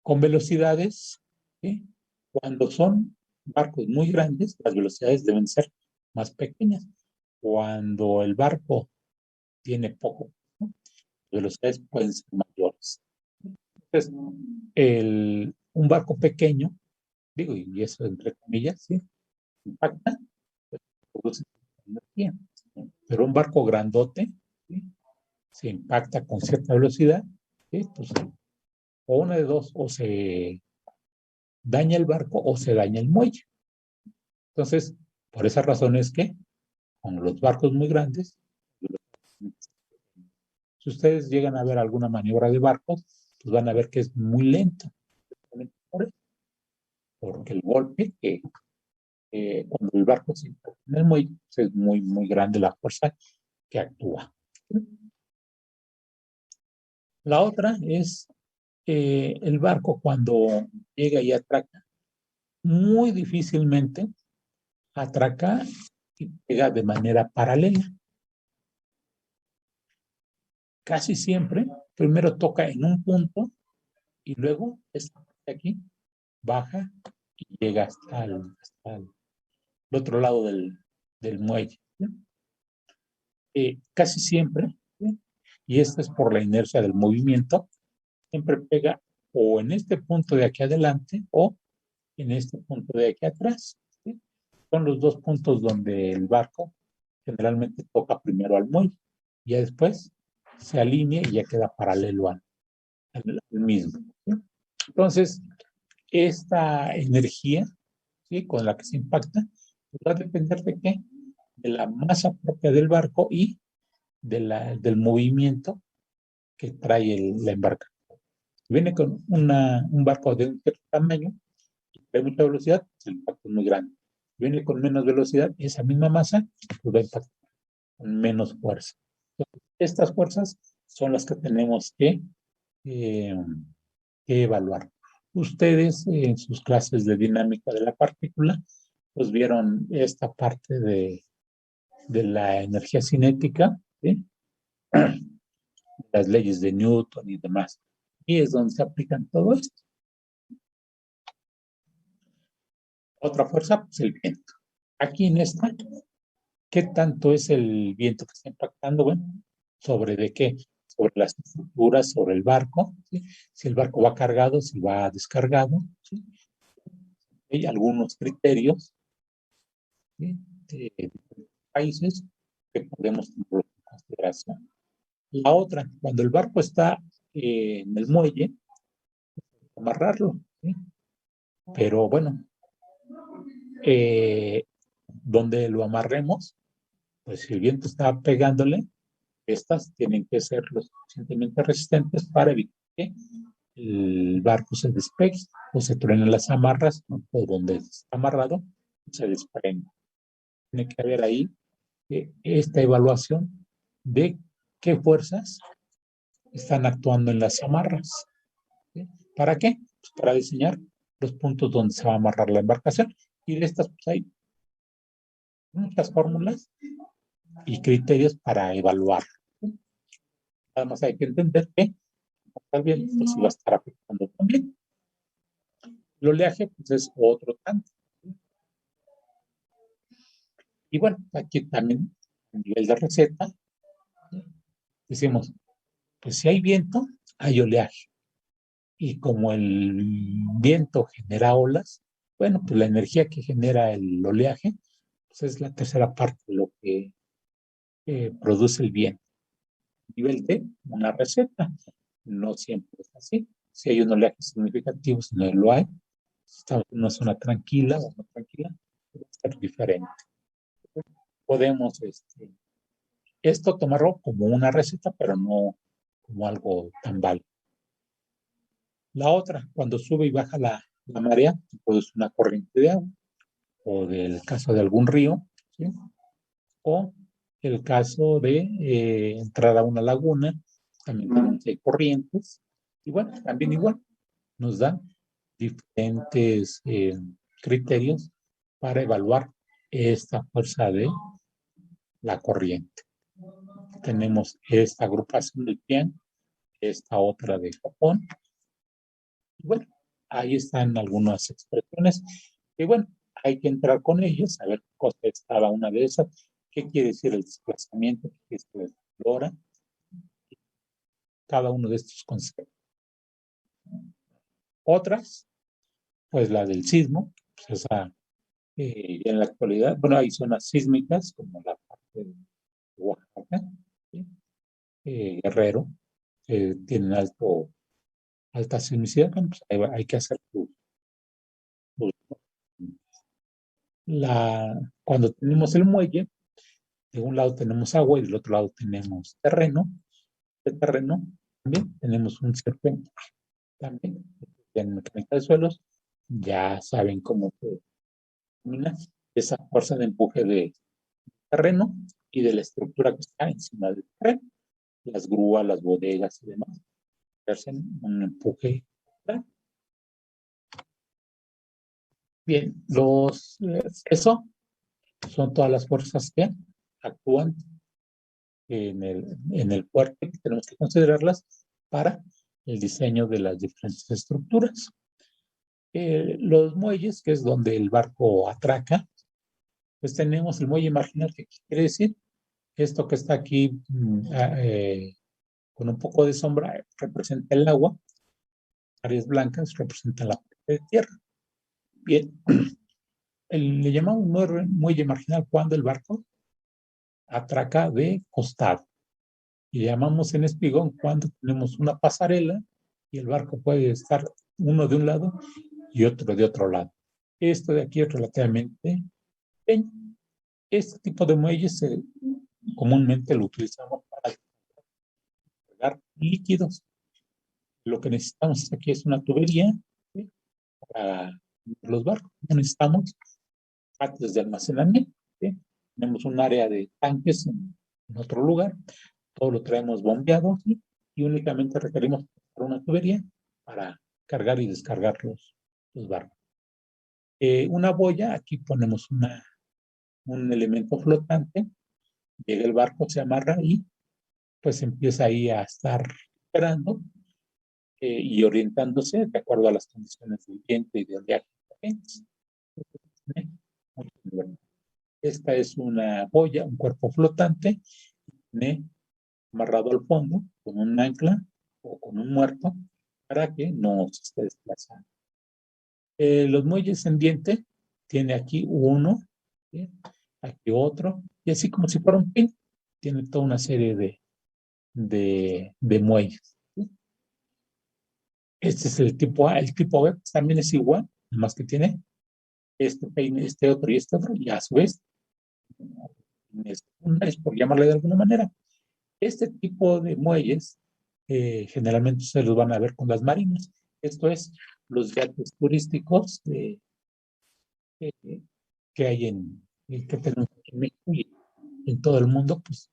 con velocidades, ¿sí? Cuando son barcos muy grandes, las velocidades deben ser más pequeñas. Cuando el barco tiene poco, ¿no? Las velocidades pueden ser mayores. Entonces, un barco pequeño, digo, y eso entre comillas, ¿sí? Impacta, pues, produce energía. Pero un barco grandote, ¿sí? Se impacta con cierta velocidad, ¿sí? Pues, o una de dos, o se daña el barco o se daña el muelle. Entonces, por esa razón es que con los barcos muy grandes, si ustedes llegan a ver alguna maniobra de barcos, pues van a ver que es muy lento. Porque el golpe que cuando el barco se impacta en el muelle, pues es muy, muy grande la fuerza que actúa. La otra es el barco cuando llega y atraca, muy difícilmente atraca y pega de manera paralela. Casi siempre, primero toca en un punto y luego esta parte aquí baja y llega hasta el otro lado del muelle, ¿sí? Casi siempre, ¿sí? Y esto es por la inercia del movimiento, siempre pega o en este punto de aquí adelante o en este punto de aquí atrás, ¿sí? Son los dos puntos donde el barco generalmente toca primero al muelle, y ya después se alinea y ya queda paralelo al mismo, ¿sí? Entonces, esta energía, ¿sí? Con la que se impacta, pues va a depender de qué, de la masa propia del barco y del movimiento que trae la embarcación. Si viene con un barco de un cierto tamaño, de mucha velocidad, el impacto es muy grande. Si viene con menos velocidad, esa misma masa, pues va a impactar con menos fuerza. Entonces, estas fuerzas son las que tenemos eh, que evaluar. Ustedes en sus clases de dinámica de la partícula, pues vieron esta parte de la energía cinética, ¿sí? Las leyes de Newton y demás. Y es donde se aplican todo esto. Otra fuerza, pues el viento. Aquí en esta, ¿qué tanto es el viento que está impactando? Bueno, ¿sobre de qué? Sobre las estructuras, sobre el barco, ¿sí? Si el barco va cargado, si va descargado, ¿sí? Hay algunos criterios, ¿sí? De diferentes países que podemos tener en consideración. La otra, cuando el barco está en el muelle, amarrarlo, ¿sí? Pero bueno, donde lo amarremos, pues si el viento está pegándole, estas tienen que ser lo suficientemente resistentes para evitar que el barco se despegue o se truenen las amarras, ¿no? O donde está amarrado, se desprende. Tiene que haber ahí esta evaluación de qué fuerzas están actuando en las amarras. ¿Sí? ¿Para qué? Pues para diseñar los puntos donde se va a amarrar la embarcación. Y de estas pues, hay muchas fórmulas y criterios para evaluar. ¿Sí? Además hay que entender que también pues, va a estar afectando también. El oleaje pues, es otro tanto. ¿Sí? Y bueno, aquí también a nivel de receta, ¿sí? Decimos, pues si hay viento, hay oleaje. Y como el viento genera olas, bueno, pues la energía que genera el oleaje pues es la tercera parte de lo que produce el viento. Nivel D, una receta. No siempre es así. Si hay un oleaje significativo, si no lo hay, si estamos en una zona tranquila o no tranquila, puede ser diferente. Podemos esto tomarlo como una receta, pero no como algo tan válido. La otra, cuando sube y baja la marea, produce una corriente de agua, o del caso de algún río, ¿sí? O el caso de entrar a una laguna, también tenemos corrientes, y bueno, también igual, nos dan diferentes criterios para evaluar esta fuerza de la corriente. Tenemos esta agrupación del PIAN, esta otra de Japón, y bueno, ahí están algunas expresiones, y bueno, hay que entrar con ellos, a ver qué cosa es cada una de esas, qué quiere decir el desplazamiento, qué quiere decir la flora, cada uno de estos conceptos. Otras, pues la del sismo, pues esa, en la actualidad, bueno, hay zonas sísmicas como la parte de Oaxaca, ¿sí? Guerrero, tienen alta sismicidad, bueno, pues hay que hacer cuando tenemos el muelle, de un lado tenemos agua y del otro lado tenemos terreno. De terreno también tenemos un cierto empuje. También en mecánica de suelos ya saben cómo se determina esa fuerza de empuje de terreno y de la estructura que está encima del terreno. Las grúas, las bodegas y demás ejercen un empuje. Bien, eso son todas las fuerzas que actúan en el puerto y tenemos que considerarlas para el diseño de las diferentes estructuras. Los muelles, que es donde el barco atraca, pues tenemos el muelle marginal, que quiere decir esto que está aquí con un poco de sombra, representa el agua, áreas blancas representan la parte de tierra. Bien, le llamamos muelle marginal cuando el barco atraca de costado. Y llamamos en espigón cuando tenemos una pasarela y el barco puede estar uno de un lado y otro de otro lado. Esto de aquí es relativamente pequeño. Este tipo de muelles comúnmente lo utilizamos para cargar líquidos. Lo que necesitamos aquí es una tubería, ¿sí?, para los barcos. No necesitamos partes de almacenamiento, ¿sí? Tenemos un área de tanques en otro lugar, todo lo traemos bombeado, ¿sí?, y únicamente requerimos una tubería para cargar y descargar los barcos. Una boya, aquí ponemos un elemento flotante, llega el barco, se amarra y pues empieza ahí a estar esperando y orientándose de acuerdo a las condiciones del viento y del viaje. Esta es una boya, un cuerpo flotante, amarrado al fondo con un ancla o con un muerto para que no se esté desplazando. Los muelles en diente, tiene aquí uno, ¿sí?, aquí otro, y así como si fuera un pin, tiene toda una serie de muelles, ¿sí? Este es el tipo A. El tipo B también es igual, más que tiene este peine, este otro y este otro, y a su vez, por llamarle de alguna manera. Este tipo de muelles generalmente se los van a ver con las marinas. Esto es, los yates turísticos eh, que hay que tenemos aquí en México y en todo el mundo, pues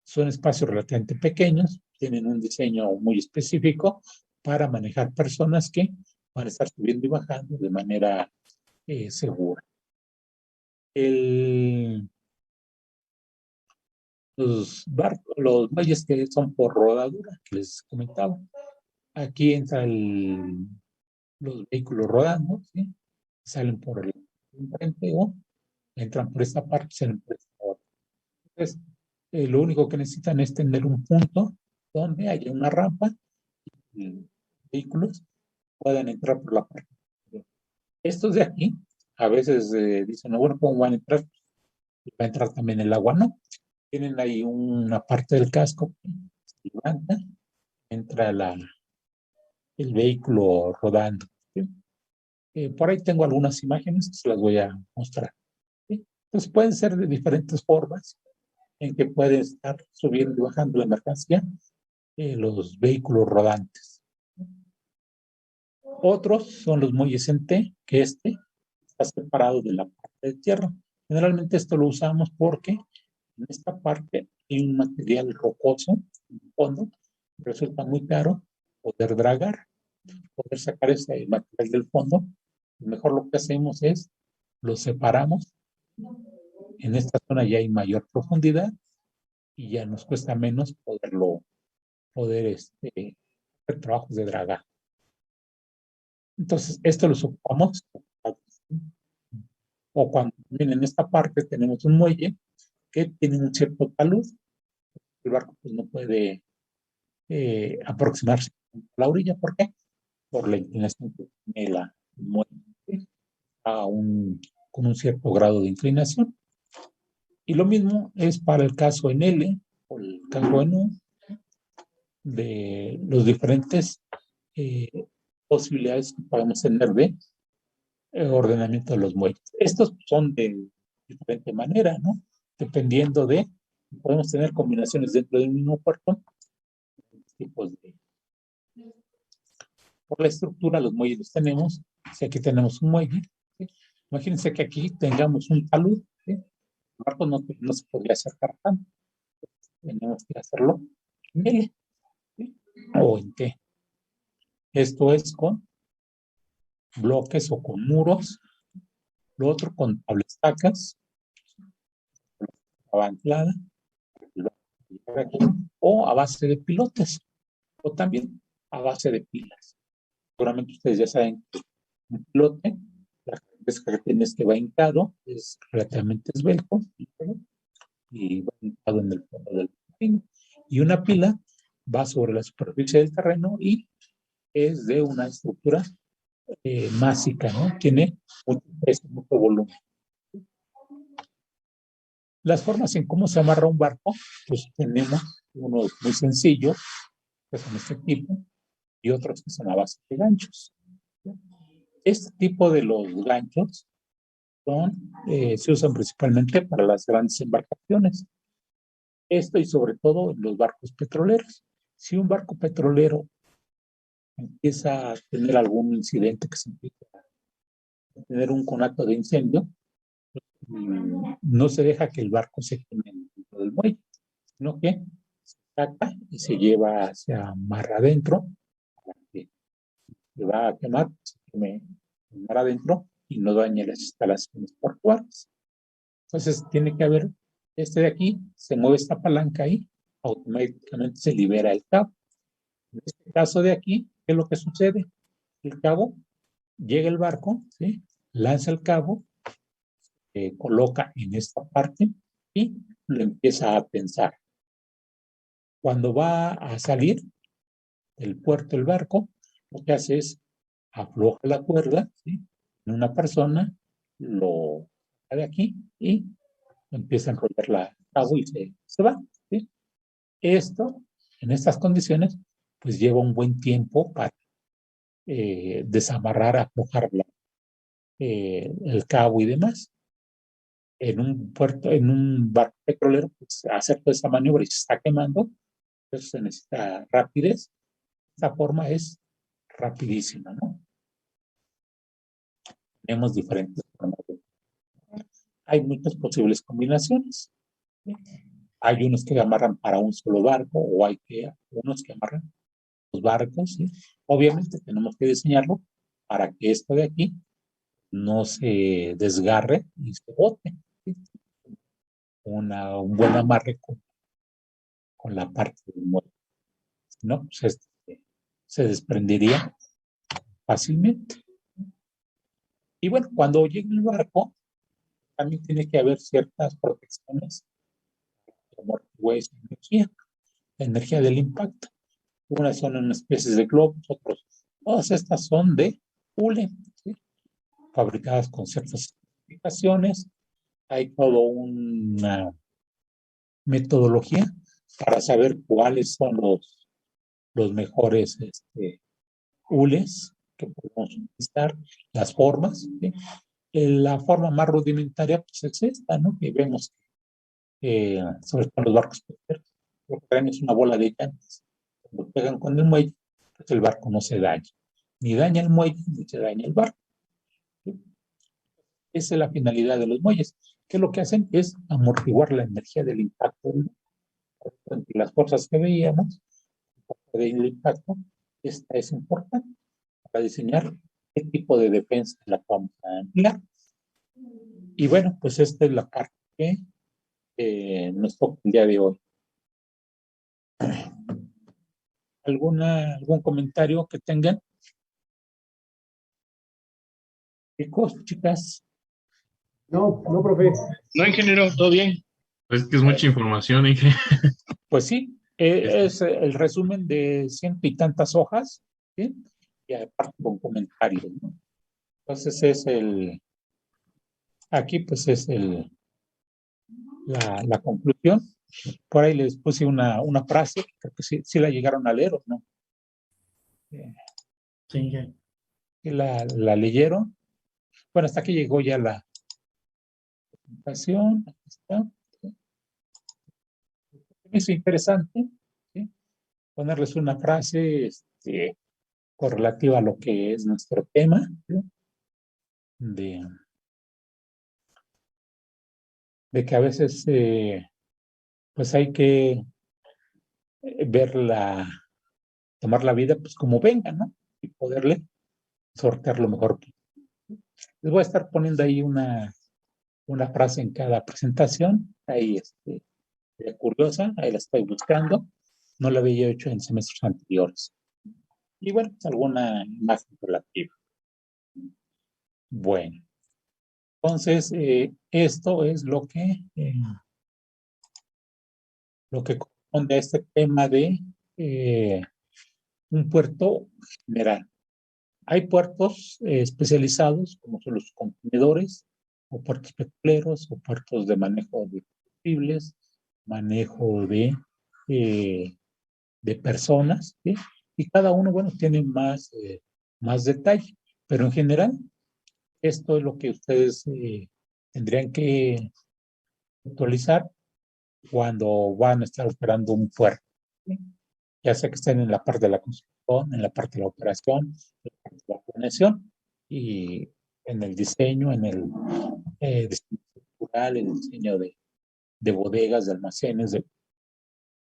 son espacios relativamente pequeños, tienen un diseño muy específico para manejar personas que van a estar subiendo y bajando de manera segura. Los muelles que son por rodadura, que les comentaba. Aquí entran los vehículos rodando, ¿sí?, salen por el frente o entran por esta parte, salen por esta otra. Entonces, lo único que necesitan es tener un punto donde haya una rampa y los vehículos puedan entrar por la parte. Estos de aquí, a veces dicen, no, bueno, ¿cómo van a entrar? Va a entrar también el agua, ¿no? Tienen ahí una parte del casco que se levanta, entra el vehículo rodando, ¿sí? Por ahí tengo algunas imágenes que se las voy a mostrar, ¿sí? Entonces pueden ser de diferentes formas en que pueden estar subiendo y bajando la mercancía los vehículos rodantes. Otros son los muelles en T, que está separado de la parte de tierra. Generalmente esto lo usamos porque en esta parte hay un material rocoso en el fondo, resulta muy caro poder dragar, poder sacar ese material del fondo. Mejor lo que hacemos es lo separamos. En esta zona ya hay mayor profundidad y ya nos cuesta menos poder hacer trabajos de dragado. Entonces, esto lo ocupamos. O cuando en esta parte tenemos un muelle que tiene un cierto talud, el barco pues no puede aproximarse a la orilla. ¿Por qué? Por la inclinación que tiene la muelle con un cierto grado de inclinación. Y lo mismo es para el caso en L o el caso en U de los diferentes posibilidades que podemos tener de ordenamiento de los muelles. Estos son de diferente manera, ¿no? Dependiendo de, podemos tener combinaciones dentro del mismo puerto, tipos de. Por la estructura, los muelles los tenemos. Si aquí tenemos un muelle, ¿sí?, imagínense que aquí tengamos un talud, ¿sí?, el barco no se podría acercar tanto. Tenemos que hacerlo en L, ¿sí?, o en T. Esto es con bloques o con muros. Lo otro con tablestacas, anclada, o a base de pilotes, o también a base de pilas. Seguramente ustedes ya saben que un pilote, la característica que tiene es que va hincado, es relativamente esbelto y va hincado en el fondo del camino. Y una pila va sobre la superficie del terreno y es de una estructura másica, ¿no? Tiene mucho peso, mucho volumen. Las formas en cómo se amarra un barco, pues tenemos unos muy sencillos, que son este tipo, y otros que son a base de ganchos. Este tipo de los ganchos se usan principalmente para las grandes embarcaciones. Esto y sobre todo en los barcos petroleros. Si un barco petrolero empieza a tener algún incidente, que se empieza a tener un conato de incendio, no se deja que el barco se queme dentro del muelle, sino que se saca y se lleva hacia mar adentro, para que se va a quemar, se queme el mar adentro y no dañe las instalaciones portuarias. Entonces tiene que haber este de aquí, se mueve esta palanca ahí, automáticamente se libera el cabo. En este caso de aquí, ¿qué es lo que sucede? El cabo, llega el barco, ¿sí? Lanza el cabo, coloca en esta parte y lo empieza a tensar. Cuando va a salir del puerto el barco, lo que hace es afloja la cuerda, ¿sí? En una persona, lo saca de aquí y empieza a enrollar la cabo y se va, ¿sí? Esto, en estas condiciones, pues lleva un buen tiempo para desamarrar, aflojar el cabo y demás. En un puerto, en un barco petrolero, pues, hacer toda esa maniobra y se está quemando, pues se necesita rapidez. Esta forma es rapidísima, ¿no? Tenemos diferentes formas. Hay muchas posibles combinaciones. Hay unos que amarran para un solo barco o hay unos que amarran los barcos, ¿sí? Obviamente tenemos que diseñarlo para que esto de aquí no se desgarre y se bote, ¿sí? Un buen amarre con la parte del muelle, ¿no? Pues se desprendería fácilmente. Y bueno, cuando llegue el barco, también tiene que haber ciertas protecciones que amortigüen la energía del impacto. Unas son una especie de globos, otros, todas estas son de hule, ¿sí? Fabricadas con ciertas especificaciones. Hay toda una metodología para saber cuáles son los mejores hules que podemos utilizar, las formas, ¿sí? La forma más rudimentaria pues es esta, ¿no? Que vemos sobre todo en los barcos pesqueros, lo que traen es una bola de llantas. Cuando pegan con el muelle, pues el barco no se daña. Ni daña el muelle, ni se daña el barco, ¿sí? Esa es la finalidad de los muelles, que lo que hacen es amortiguar la energía del impacto entre las fuerzas que veíamos del impacto. Esta es importante para diseñar qué tipo de defensa la vamos a emplear. Y bueno, pues esta es la parte que nos toca el día de hoy. ¿Algún comentario que tengan? Chicos, chicas. No, no, profe. No, ingeniero, todo bien. Pues es que es mucha información, Inge. Pues sí, es el resumen de 100 y tantas hojas, ¿sí? Y aparte con comentarios, ¿no? Entonces aquí pues es la conclusión. Por ahí les puse una frase, creo que sí la llegaron a leer, ¿o no? Sí. La leyeron. Bueno, hasta aquí llegó ya la presentación. Aquí está. Es interesante, ¿sí? Ponerles una frase correlativa a lo que es nuestro tema, ¿sí? De que a veces pues hay que tomar la vida pues como venga, ¿no? Y poderle sortear lo mejor. Les voy a estar poniendo ahí una frase en cada presentación, ahí curiosa, ahí la estoy buscando, no la había hecho en semestres anteriores. Y bueno, pues alguna imagen relativa. Bueno, entonces esto es lo que corresponde a este tema de un puerto general. Hay puertos especializados, como son los contenedores, o puertos petroleros, o puertos de manejo de combustibles, manejo de personas, ¿sí? Y cada uno, bueno, tiene más detalle, pero en general, esto es lo que ustedes tendrían que actualizar cuando van a estar operando un puerto, ¿sí? Ya sea que estén en la parte de la construcción, en la parte de la operación, en la parte de la planeación y en el diseño, en el diseño estructural, el diseño de bodegas, de almacenes,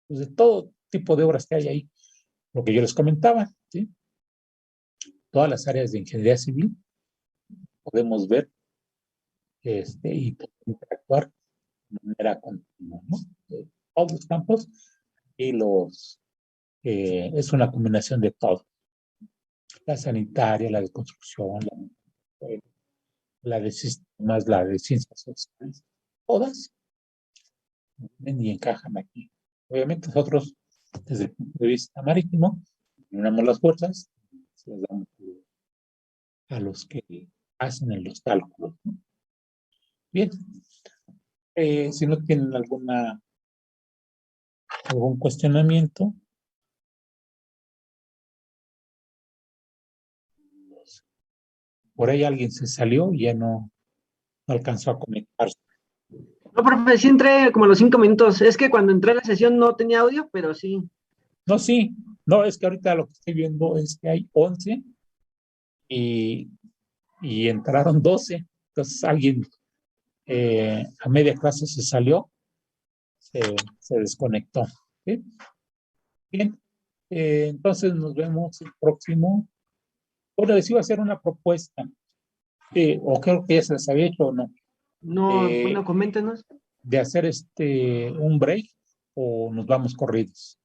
pues, de todo tipo de obras que hay ahí. Lo que yo les comentaba, ¿sí? Todas las áreas de ingeniería civil podemos ver y interactuar de manera continua, ¿no? Todos los campos y es una combinación de todo. La sanitaria, la de construcción, la de sistemas, la de ciencias sociales, todas y encajan aquí. Obviamente nosotros, desde el punto de vista marítimo, unamos las fuerzas, se las damos a los que hacen los cálculos, ¿no? Bien, si no tienen algún cuestionamiento, por ahí alguien se salió y ya no alcanzó a conectarse. No, profe, sí entré como a los 5 minutos. Es que cuando entré a la sesión no tenía audio, pero sí. No, sí, no, es que ahorita lo que estoy viendo es que hay 11 y entraron 12. Entonces alguien a media clase se salió, se desconectó. ¿Sí? Bien, entonces nos vemos el próximo. Bueno, les iba a hacer una propuesta, o creo que ya se les había hecho o no. No, bueno, coméntenos. De hacer un break o nos vamos corridos.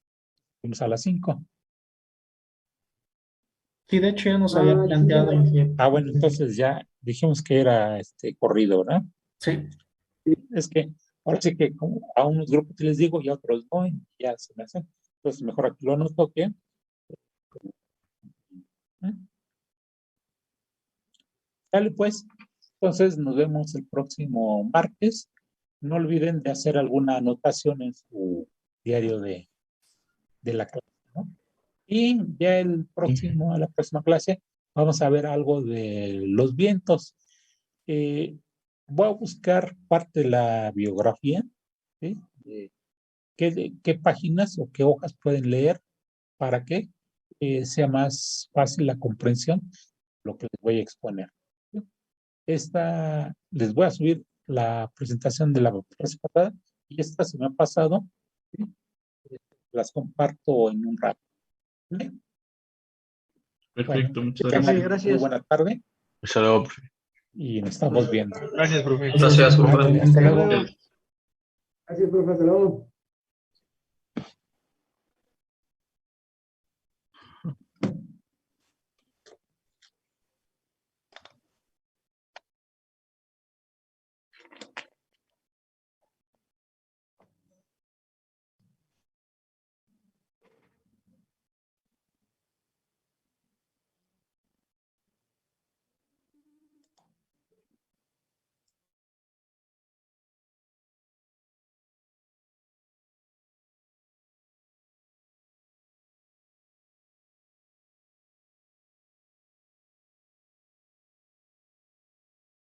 Vamos a las 5. Sí, de hecho ya nos habían planteado. Bueno, entonces ya dijimos que era corrido, ¿verdad? Sí. Es que ahora sí que a unos grupos les digo y a otros no, y ya se me hacen. Entonces mejor aquí lo anoto que. Dale pues. Entonces nos vemos el próximo martes. No olviden de hacer alguna anotación en su diario de la clase, ¿no? Y ya la próxima clase, vamos a ver algo de los vientos. Voy a buscar parte de la biografía, ¿sí? ¿Qué páginas o qué hojas pueden leer para que sea más fácil la comprensión de lo que les voy a exponer. Les voy a subir la presentación de la clase pasada y esta se me ha pasado, ¿sí? Las comparto en un rato. ¿Vale? Perfecto, Bueno, muchas gracias. Gracias. Muy buena tarde. Hasta luego, profe. Y nos estamos viendo. Gracias, profe. Gracias, profe. Hasta luego. Gracias, profe. Hasta luego.